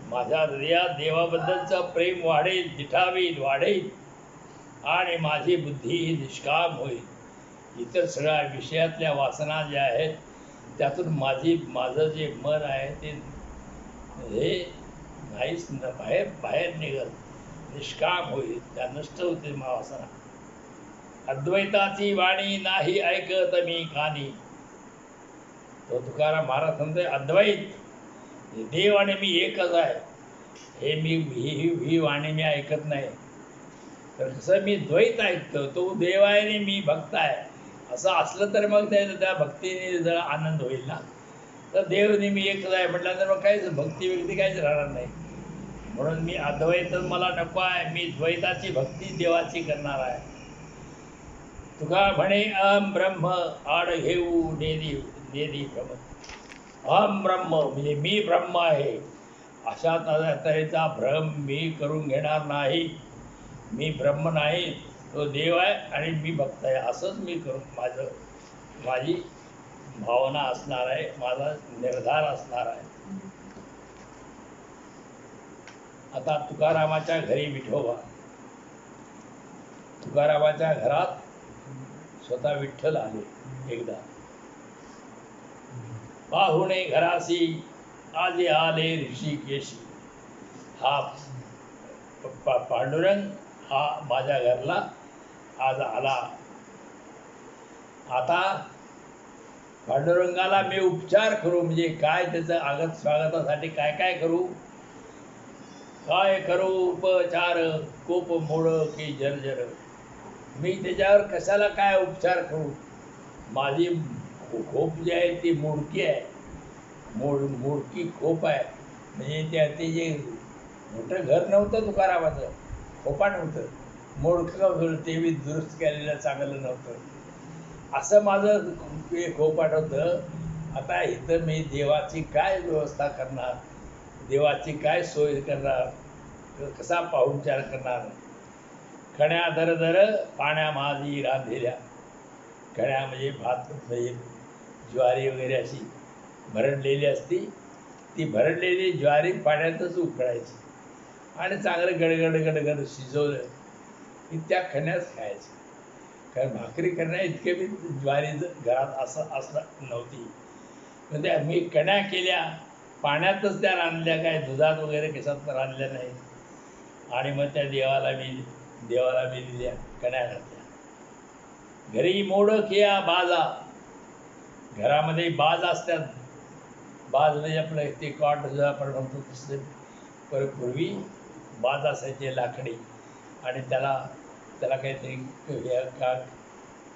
माझ्या हृदयात देवाबद्दलचं प्रेम वाढेल, वाढेल, आणि माझी बुद्धी निष्काम होईल. इतर सगळ्या विषयातल्या वासना ज्या आहेत त्यातून माझं जे मन आहे ते हे नाहीच, बाहेर निघत, निष्काम होईल, त्या नष्ट होते वासना. अद्वैताची वाणी नाही ऐकत मी कानी. तो तुकाराम महाराज म्हणतोय, अद्वैत देव आणि मी एकच आहे, हे ही वाणी मी ऐकत नाही. तर कसं मी द्वैत ऐकतो, तो देव आहे आणि मी भक्त आहे. असं असलं तर मग त्या भक्तीने जरा आनंद होईल ना. तर देवने मी एकच आहे म्हटल्यानंतर मग काहीच भक्ती काहीच राहणार नाही. म्हणून मी अद्वैत मला नको आहे, मी द्वैताची भक्ती देवाची करणार आहे. तुका म्हणे अहम ब्रह्म आड घेऊ नेदी ब्रह्म. अहम ब्रह्म म्हणजे मी ब्रह्म आहे, अशा तऱ्हेचा भ्रम मी करून घेणार नाही. मी ब्रह्म नाही, तो देव आहे आणि मी भक्त आहे, असंच मी करून माझी भावना असणार आहे, माझा निर्धार असणार आहे. आता तुकारामाच्या घरी विठोबा, तुकारामाच्या घरात स्वतः विठ्ठल आले. एकदा पाहुणे घरासी आजी आले ऋषिकेशी. हा पांडुरंग हा माझ्या घरला आज आला. आता पांडुरंगाला मी उपचार करू म्हणजे काय, त्याचं आगत स्वागतासाठी काय काय करू, काय करू उपचार, कोप मोड की जर्जर. मी त्याच्यावर कशाला काय उपचार करू. माझी खोप जी आहे ती मोडकी आहे, मोडकी खोप आहे. म्हणजे ते जे मोठं घर नव्हतं तुकारामाचं, खोपा नव्हतं, मोडकं होतं, ते मी दुरुस्त केलेलं चांगलं नव्हतं, असं माझं एक खोपाट होतं. आता इथं मी देवाची काय व्यवस्था करणार, देवाची काय सोय करणार, कसा पाहुणचार करणार. कण्या दर दर पाण्या माझी रांधेल्या. कण्या म्हणजे भात, म्हणजे ज्वारी वगैरे अशी भरडलेली असती, ती भरडलेली ज्वारी पाण्यातच उकळायची आणि चांगलं गडगड गडगड शिजवलं की त्या कण्याच खायचं. कारण भाकरी करणं इतके मी ज्वारी घरात असं नव्हती. म्हणजे मी कण्या केल्या, पाण्यातच त्या रांधल्या, काय दुधात वगैरे कशात रांधल्या नाही. आणि मग त्या देवाला मी दिल्या, कण्या घातल्या. घरी मोड किया बाजा. घरामध्ये बाज असतात. बाज म्हणजे आपलं ते कॉट जो आपण म्हणतो तसं. पर पूर्वी बाज असायचे लाकडी, आणि त्याला काहीतरी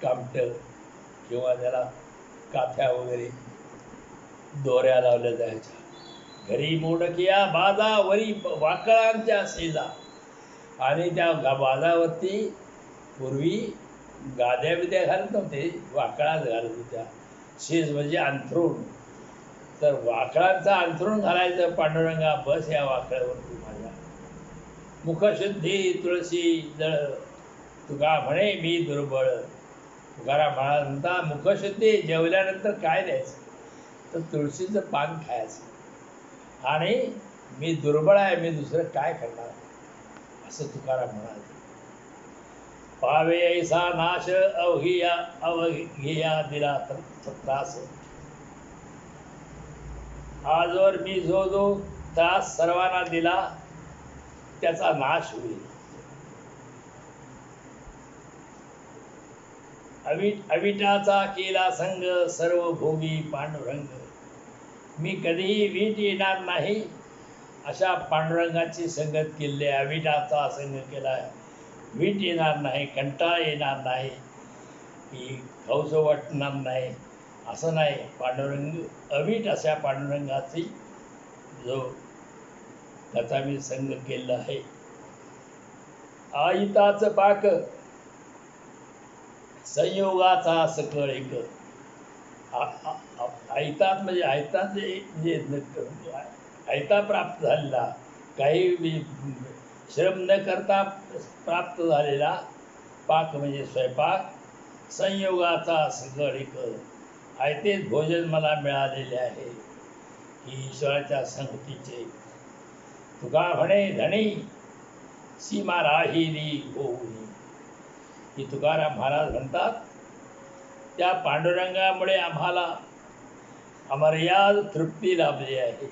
कामटं किंवा त्याला काथ्या वगैरे दोऱ्या लावल्या जायच्या. घरी मोडकिया बाजा वरी वाकळांच्या शेजा. आणि त्या बाजावरती पूर्वी गाद्या बिद्या घालत नव्हते, वाकळाच घालत होत्या. शेज म्हणजे अंथरूण. तर वाकळांचं अंथरूण घालायचं. पांडुरंगा बस या वाकळावरती माझ्या. मुखशुद्धी तुळशी दळ. तुका म्हणे मी दुर्बळ. तुकाराम महाराज म्हणता मुखशुद्धी जेवल्यानंतर काय द्यायचं, तर तुळशीचं पान खायचं. आणि मी दुर्बळ आहे, मी दुसरं काय करणार, असं तुकाराम म्हणाले. पावे ऐसा नाश अवघिया दिला त्रास. आजवर मी जो त्रास सर्वांना दिला त्याचा नाश होईल. अविटाचा केला संग सर्व भोगी पांडुरंग. मी कधीही वीट येणार नाही अशा पांडुरंगाची संगत केली. अविटाचा संग केला, वीट येणार नाही, कंटाळा येणार नाही, की खाऊसं वाटणार नाही, असं नाही. पांडुरंग अवीट अशा पांडुरंगाची त्याचा मी संग केला आहे. आईताच पाक संयोगाचा सकळ एक. आयतात म्हणजे आयता प्राप्त झालेला, काही श्रम न करता प्राप्त झालेला पाक म्हणजे स्वयंपाक. संयोगाचा सकळ एक. आयतेच भोजन मला मिळालेले आहे की ईश्वराच्या संगतीचे. तुका म्हणे धणी सीमा राहिली होऊनी. की तुकाराम महाराज म्हणतात त्या पांडुरंगामुळे आम्हाला अमर्याद तृप्ती लाभली आहे.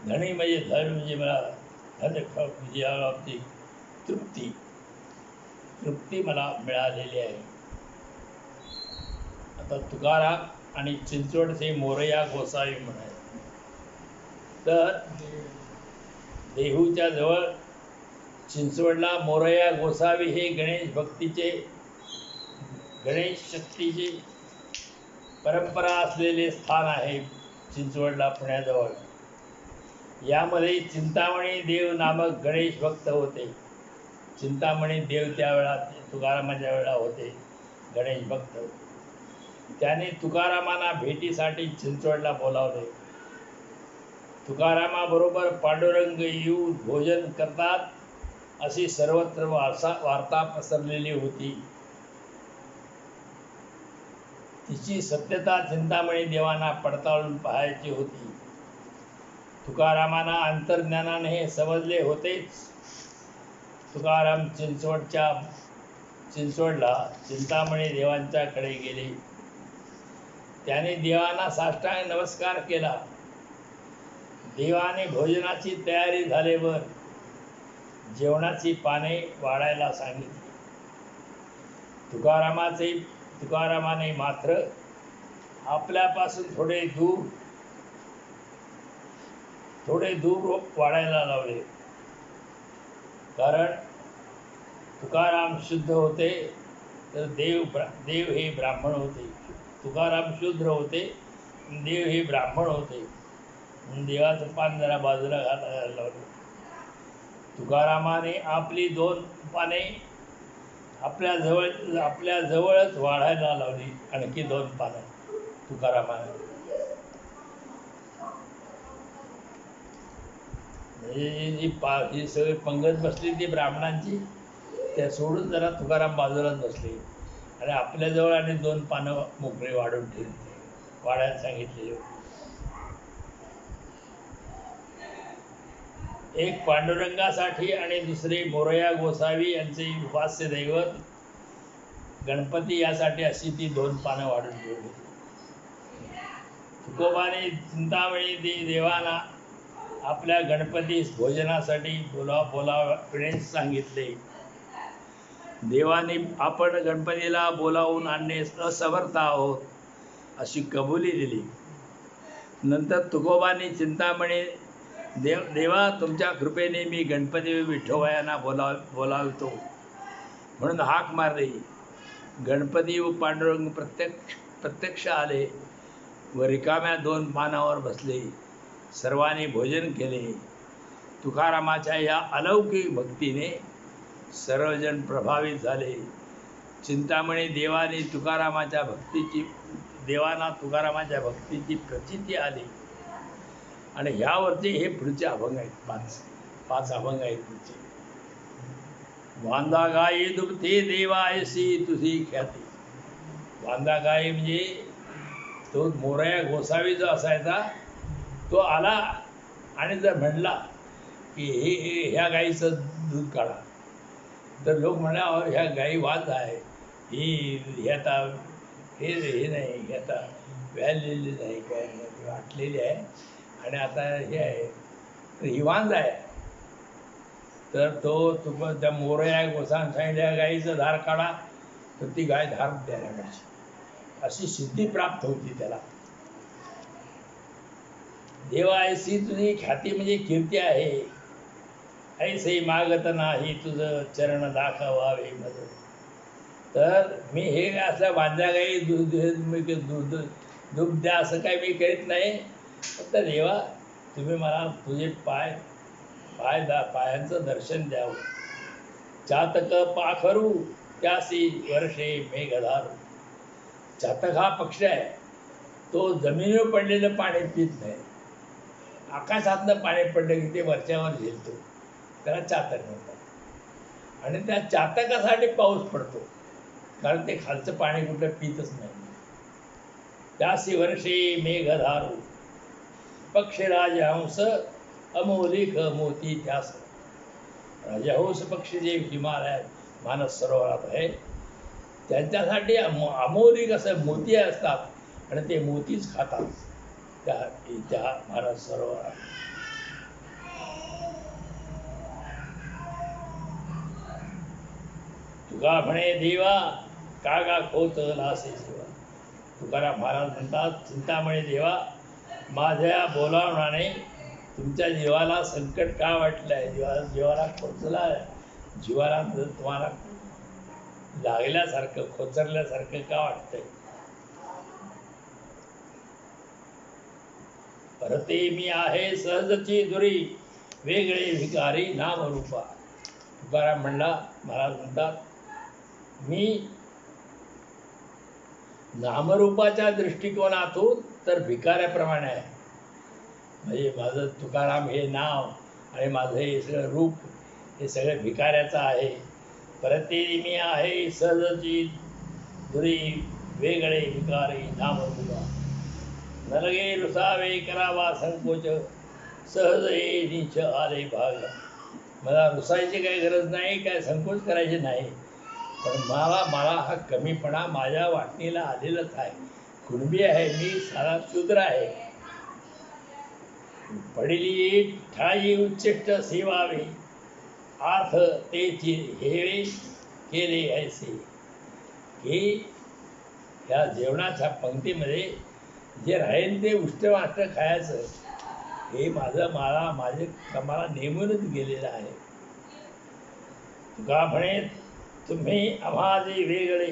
धणी म्हणजे धन, म्हणजे मला म्हणजे तृप्ती मला मिळालेली आहे. आता तुकाराम आणि चिंचवडचे मोरया गोसावी म्हणाले. तर देहूच्या जवळ चिंचवडला मोरया गोसावी हे गणेश शक्तीचे परंपरा असलेले स्थान आहे चिंचवडला, पुण्याजवळ. यामध्ये चिंतामणी देव नामक गणेश भक्त होते. चिंतामणी देव त्यावेळा तुकारामाच्या वेळा होते गणेश भक्त. त्याने तुकारामांना भेटीसाठी चिंचवडला बोलावले. तुकारामाबरोबर पांडुरंग येऊन भोजन करतात अशी सर्वत्र वार्ता पसरलेली होती. तिची सत्यता चिंतामणी देवांना पडताळून पाहायची होती. तुकारामांना अंतर्ज्ञानाने हे समजले होतेच. तुकाराम चिंचवडला चिंतामणी देवांच्याकडे गेले. त्याने देवांना साष्टांग नमस्कार केला. देवाने भोजनाची तयारी झाल्यावर जेवणाची पाने वाढायला सांगितली. तुकारामाने मात्र आपल्यापासून थोडे दूर वाढायला लावले. कारण तुकाराम शुद्ध होते तर देव हे ब्राह्मण होते. तुकाराम शुद्ध होते, देव हे ब्राह्मण होते. देवाचं पान जरा बाजूला घालायला लावलं. तुकारामाने आपली 2 पाने आपल्या जवळच वाढायला लावली. आणखी 2 पानं तुकारामाने. जी सगळी पंगत बसली ती ब्राह्मणांची, त्या सोडून जरा तुकाराम बाजूलाच बसले आणि आपल्याजवळ आणि 2 पानं मोकळे वाढून ठेवली, वाढायला सांगितले. एक पांडुरंगासाठी आणि दुसरे मोरया गोसावी यांचे उपास्य दैवत गणपती यासाठी अशी ती 2 पानं वाढून ठेवली. तुकोबाने चिंतामणी देवांना आपल्या गणपतीस भोजनासाठी बोलावण्यास सांगितले. देवाने आपण गणपतीला बोलावून आणण्यास असमर्थ आहोत अशी कबुली दिली. नंतर तुकोबांनी चिंतामणी देवा तुमच्या कृपेने मी गणपती विठोबायांना बोलावतो म्हणून हाक मारली. गणपती व पांडुरंग प्रत्यक्ष आले व रिकाम्या 2 पानावर बसले. सर्वांनी भोजन केले. तुकारामाच्या या अलौकिक भक्तीने सर्वजण प्रभावित झाले. चिंतामणी देवांना तुकारामाच्या भक्तीची प्रचिती आली. आणि ह्यावरचे हे पुढचे अभंग आहेत. 5 अभंग आहेत पुढचे. वांदा गाई दुभते देवायसी तुझी ख्याती. वांदा गाई म्हणजे तो मोरया गोसावी जो असायचा तो आला आणि जर म्हणला की ह्या गाईचं दूध काढा, तर लोक म्हणाले ह्या गाई वांद आहे, ही आता हे नाही, ही आता व्यालेली नाही, काय नाही, वाटलेली आहे आणि आता हे आहे, तर ही वांद आहे. तर त्या मोरया गोसावी सांगितल्या गाईचं धार काढा, तर ती गाय धार द्यायला पाहिजे. अशी सिद्धी प्राप्त होती त्याला. देवायसी तुझी ख्याती म्हणजे कीर्ती आहे. ऐसे मागत नाही तुझं चरण दाखवावे मज. तर मी हे असल्या वांद्या गाई दूध द्या असं काही मी करीत नाही. फक्त देवा तुम्ही मला तुझे पायांचं दर्शन द्यावं. चातक पाखरू त्यासी वर्षे मेघधारू. चातक हा पक्षी आहे, तो जमिनीवर पडलेलं पाणी पित नाही. आकाशातनं पाणी पडलं की ते वरच्यावर झेलतो, त्याला चातक म्हणतात. आणि त्या चातकासाठी पाऊस पडतो, कारण ते खालचं पाणी कुठं पितच नाही. त्यासी वर्षे मेघधारू पक्षी राजहंस अमोलिक मोती त्यास. राजहंस पक्षी जे हिमालयात मानस सरोवरात आहे त्यांच्यासाठी अमोलिक असं मोती असतात आणि ते मोतीच खातात त्या मानस सरोवरात. तुका म्हणे देवा कागा खोचलासे सेवा. तुकाराम महाराज म्हणतात, चिंतामणी देवा माझ्या बोलावण्याने तुमच्या जीवाला संकट का वाटलं आहे, जीवाला खोचला आहे, जीवाला तुम्हाला लागल्यासारखं खोचरल्यासारखं का वाटतंय. परते मी आहे सहजची दुरी वेगळे भिकारी नामरूपा. तुकाराम म्हणला, महाराज म्हणतात मी नामरूपाच्या दृष्टिकोनातून तर भिकाऱ्याप्रमाणे आहे. म्हणजे माझं तुकाराम हे नाव आणि माझं हे सगळं रूप हे सगळं भिकाऱ्याचं आहे. परते मी आहे सहजची दुरी वेगळे विकारे नाम तुला नलगे रुसावे करावा संकोच सहज ये नीच आले भाग. मला रुसायची काही गरज नाही, काय संकोच करायचे नाही, पण मला मला हा कमीपणा माझ्या वाटणीला आलेलाच आहे. कुणबी आहे मी, सारा शूद्र आहे. पडिली ठाई उच्चिष्ट सेवावे अर्थ तेची हेवे केले ऐसे. की या जेवणाच्या पंक्तीमध्ये जे राहील ते उष्टवाष्ट खायचं, हे मला नेमूनच गेलेलं आहे. तुका म्हणे तुम्ही आम्हाजे वेगळे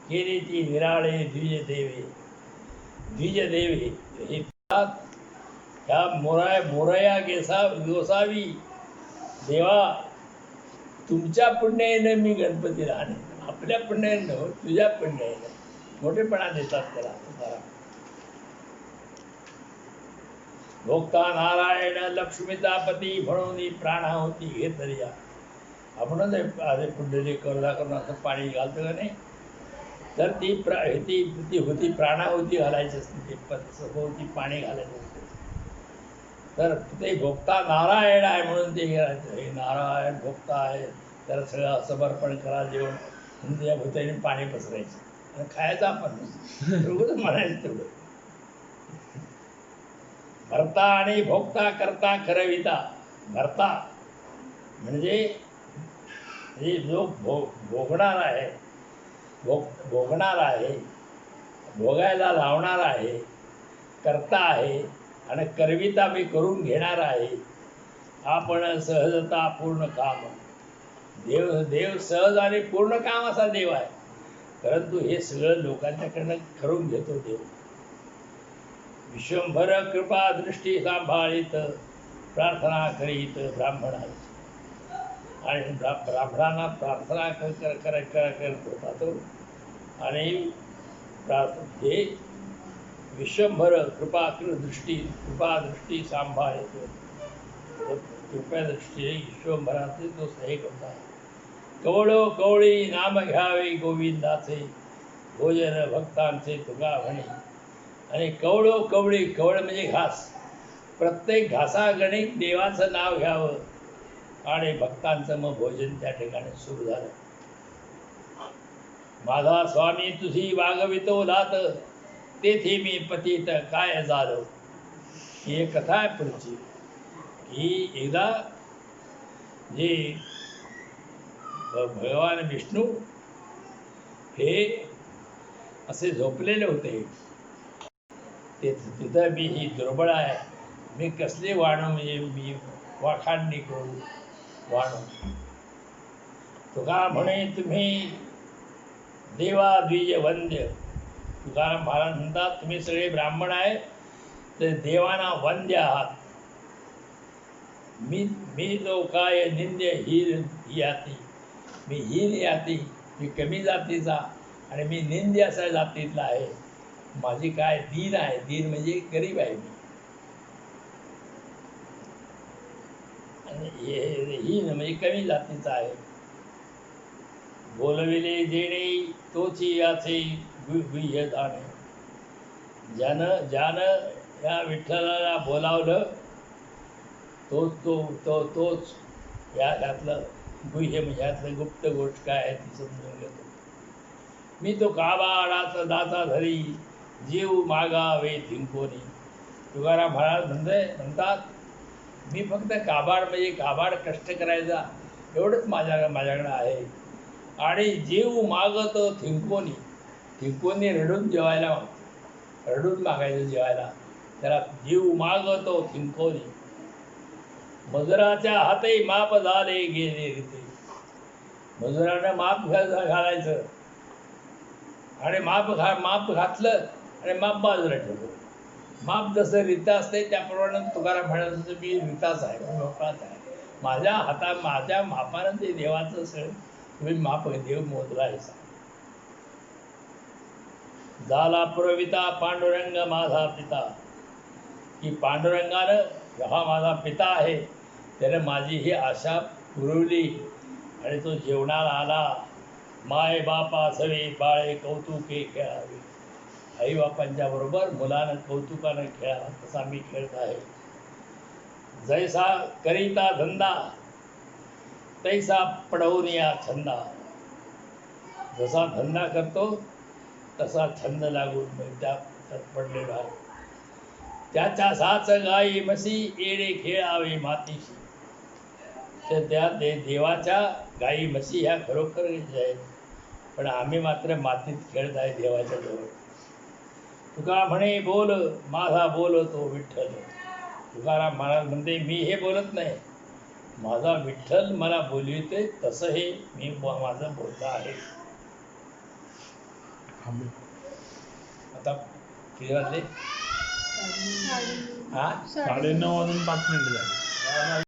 केले ती निराळे द्विज देवे. द्विज देवे हे ह्या मोरया गोसावी देवा, तुमच्या पुण्याने मी गणपतीला आणेन, आपल्या पुण्याने हो, तुझ्या पुण्याने. मोठेपणा देतात त्याला. भोक्ता नारायण लक्ष्मीचा पती म्हणून प्राणाहुती घेतल्या. आपण अरे पुंडली करुणा करून असं पाणी घालतो का नाही, तर ती होती प्राणाहुती घालायची असते, ती पाणी घालायचं असते. तर ते भोक्ता नारायण आहे म्हणून ते घालायचं. हे नारायण भोक्ता आहे, तर सगळं समर्पण करा जेवण, त्या भूताने पाणी पसरायचं आणि खायचं आपण म्हणायचं तेवढं. भरता आणि भोक्ता करता करविता. भरता म्हणजे जो भोगणार आहे, भोगणार आहे, भोगायला लावणार आहे, करता आहे, आणि करविता मी करून घेणार आहे. आपण सहजता पूर्ण काम. देव सहज आणि पूर्ण काम असा देव आहे, परंतु हे सगळं लोकांच्याकडनं करून घेतो देव. विश्वंभर कृपा दृष्टी सांभाळीत प्रार्थना करीत ब्राह्मणाची. आणि ब्राह्मणांना प्रार्थना करत होता तो. आणि हे विश्वंभर कृपा दृष्टी सांभाळतो. कृपया दृष्टीने विश्वंभराचे तो सहाय्यक होता. कवळो कवळी नाम घ्यावे गोविंदाचे, भोजन भक्तांचे तुका म्हणे. आणि कवळो कवळी, कवळ म्हणजे घास, प्रत्येक घासागणिक देवाचं नाव घ्यावं, आणि भक्तांचं मग भोजन त्या ठिकाणी सुरू झालं. माझा स्वामी तुझी वागवितो लात, तेथे मी पतित काय झालो. ही एक कथा आहे पुढची. की एकदा जे भगवान विष्णू हे असे झोपलेले होते. ते तिथं मी ही दुर्बळ आहे, मी कसले वाणू, म्हणजे मी वाखाणणी करू वाणू. तुका म्हणे तुम्ही देवा द्विज वंद्य. तुकाराम महाराज म्हणतात तुम्ही सगळे ब्राह्मण आहे, तर देवाना वंद्य आहात. मी जो काय निंद्य हीन याती, मी हीन याती, मी कमी जातीचा, आणि मी निंद्य असा जातीतला आहे. माझी काय दीन आहे, दीन म्हणजे गरीब आहे मी. आणि हीन म्हणजे कमी जातीचा आहे. बोलविले जेणे तोची याचे गुह्य जाणे. ज्यानं या विठ्ठलाला बोलावलं तोच यातलं गुह्य, म्हणजे यातलं गुप्त गोष्ट काय आहे ती समजून घेतो. मी तो काबाडाचा दाता धरी, जीव मागावे थिंकोनी. तुकाराम महाराज म्हणतात मी फक्त काबाड, म्हणजे काबाड कष्ट करायचा एवढंच माझ्याकडं आहे. आणि जीव मागतो थिंकोनी. थिंकोनी रडून जेवायला मागतो, रडून मागायचं जेवायला, त्याला जीव मागतो थिंकोनी. मजुराच्या हातही माप झाले गेले रीते. मजुरानं माप घालायचं, आणि माप घातलं आणि माप बाजूला ठेवलं. माप जसं रीता असते त्याप्रमाणे तुकाराम म्हणायचं मी रीताच आहे, मी मोकळाच आहे. माझ्या मापानं ते देवाचं सगळं तुम्ही माप देव मोजला आहे. झाला पुरविता पांडुरंग माझा पिता. की पांडुरंगानं हा माझा पिता आहे, त्याने माझी ही आशा पुरवली, आणि तो जेवणाला आला. माय बापा सवे बाळे कौतुके खेळावे. आई बापांच्या बरोबर मुलानं कौतुकानं खेळावा, तसा मी खेळत आहे. जैसा करिता धंदा तैसा पडवूनिया छंदा. जसा धंदा करतो तसा छंद लागून मी त्यात पडलेलो आहे. त्याच्या साच गाई म्हशी येडे खेळावे मातीशी. तर त्या देवाच्या गाई म्हशी ह्या खरोखर आहेत, पण आम्ही मात्र मातीत खेळत आहे देवाच्या जवळ. तुका म्हणे बोल माझा बोलतो विठ्ठल. तुकाराम महाराज म्हणते मी हे बोलत नाही, माझा विठ्ठल मला बोलविते, तसं हे मी माझं बोलतं आहे. आता किती वाजले? 9:30 हा 9:30 वाजून 5 मिनिटं झाली.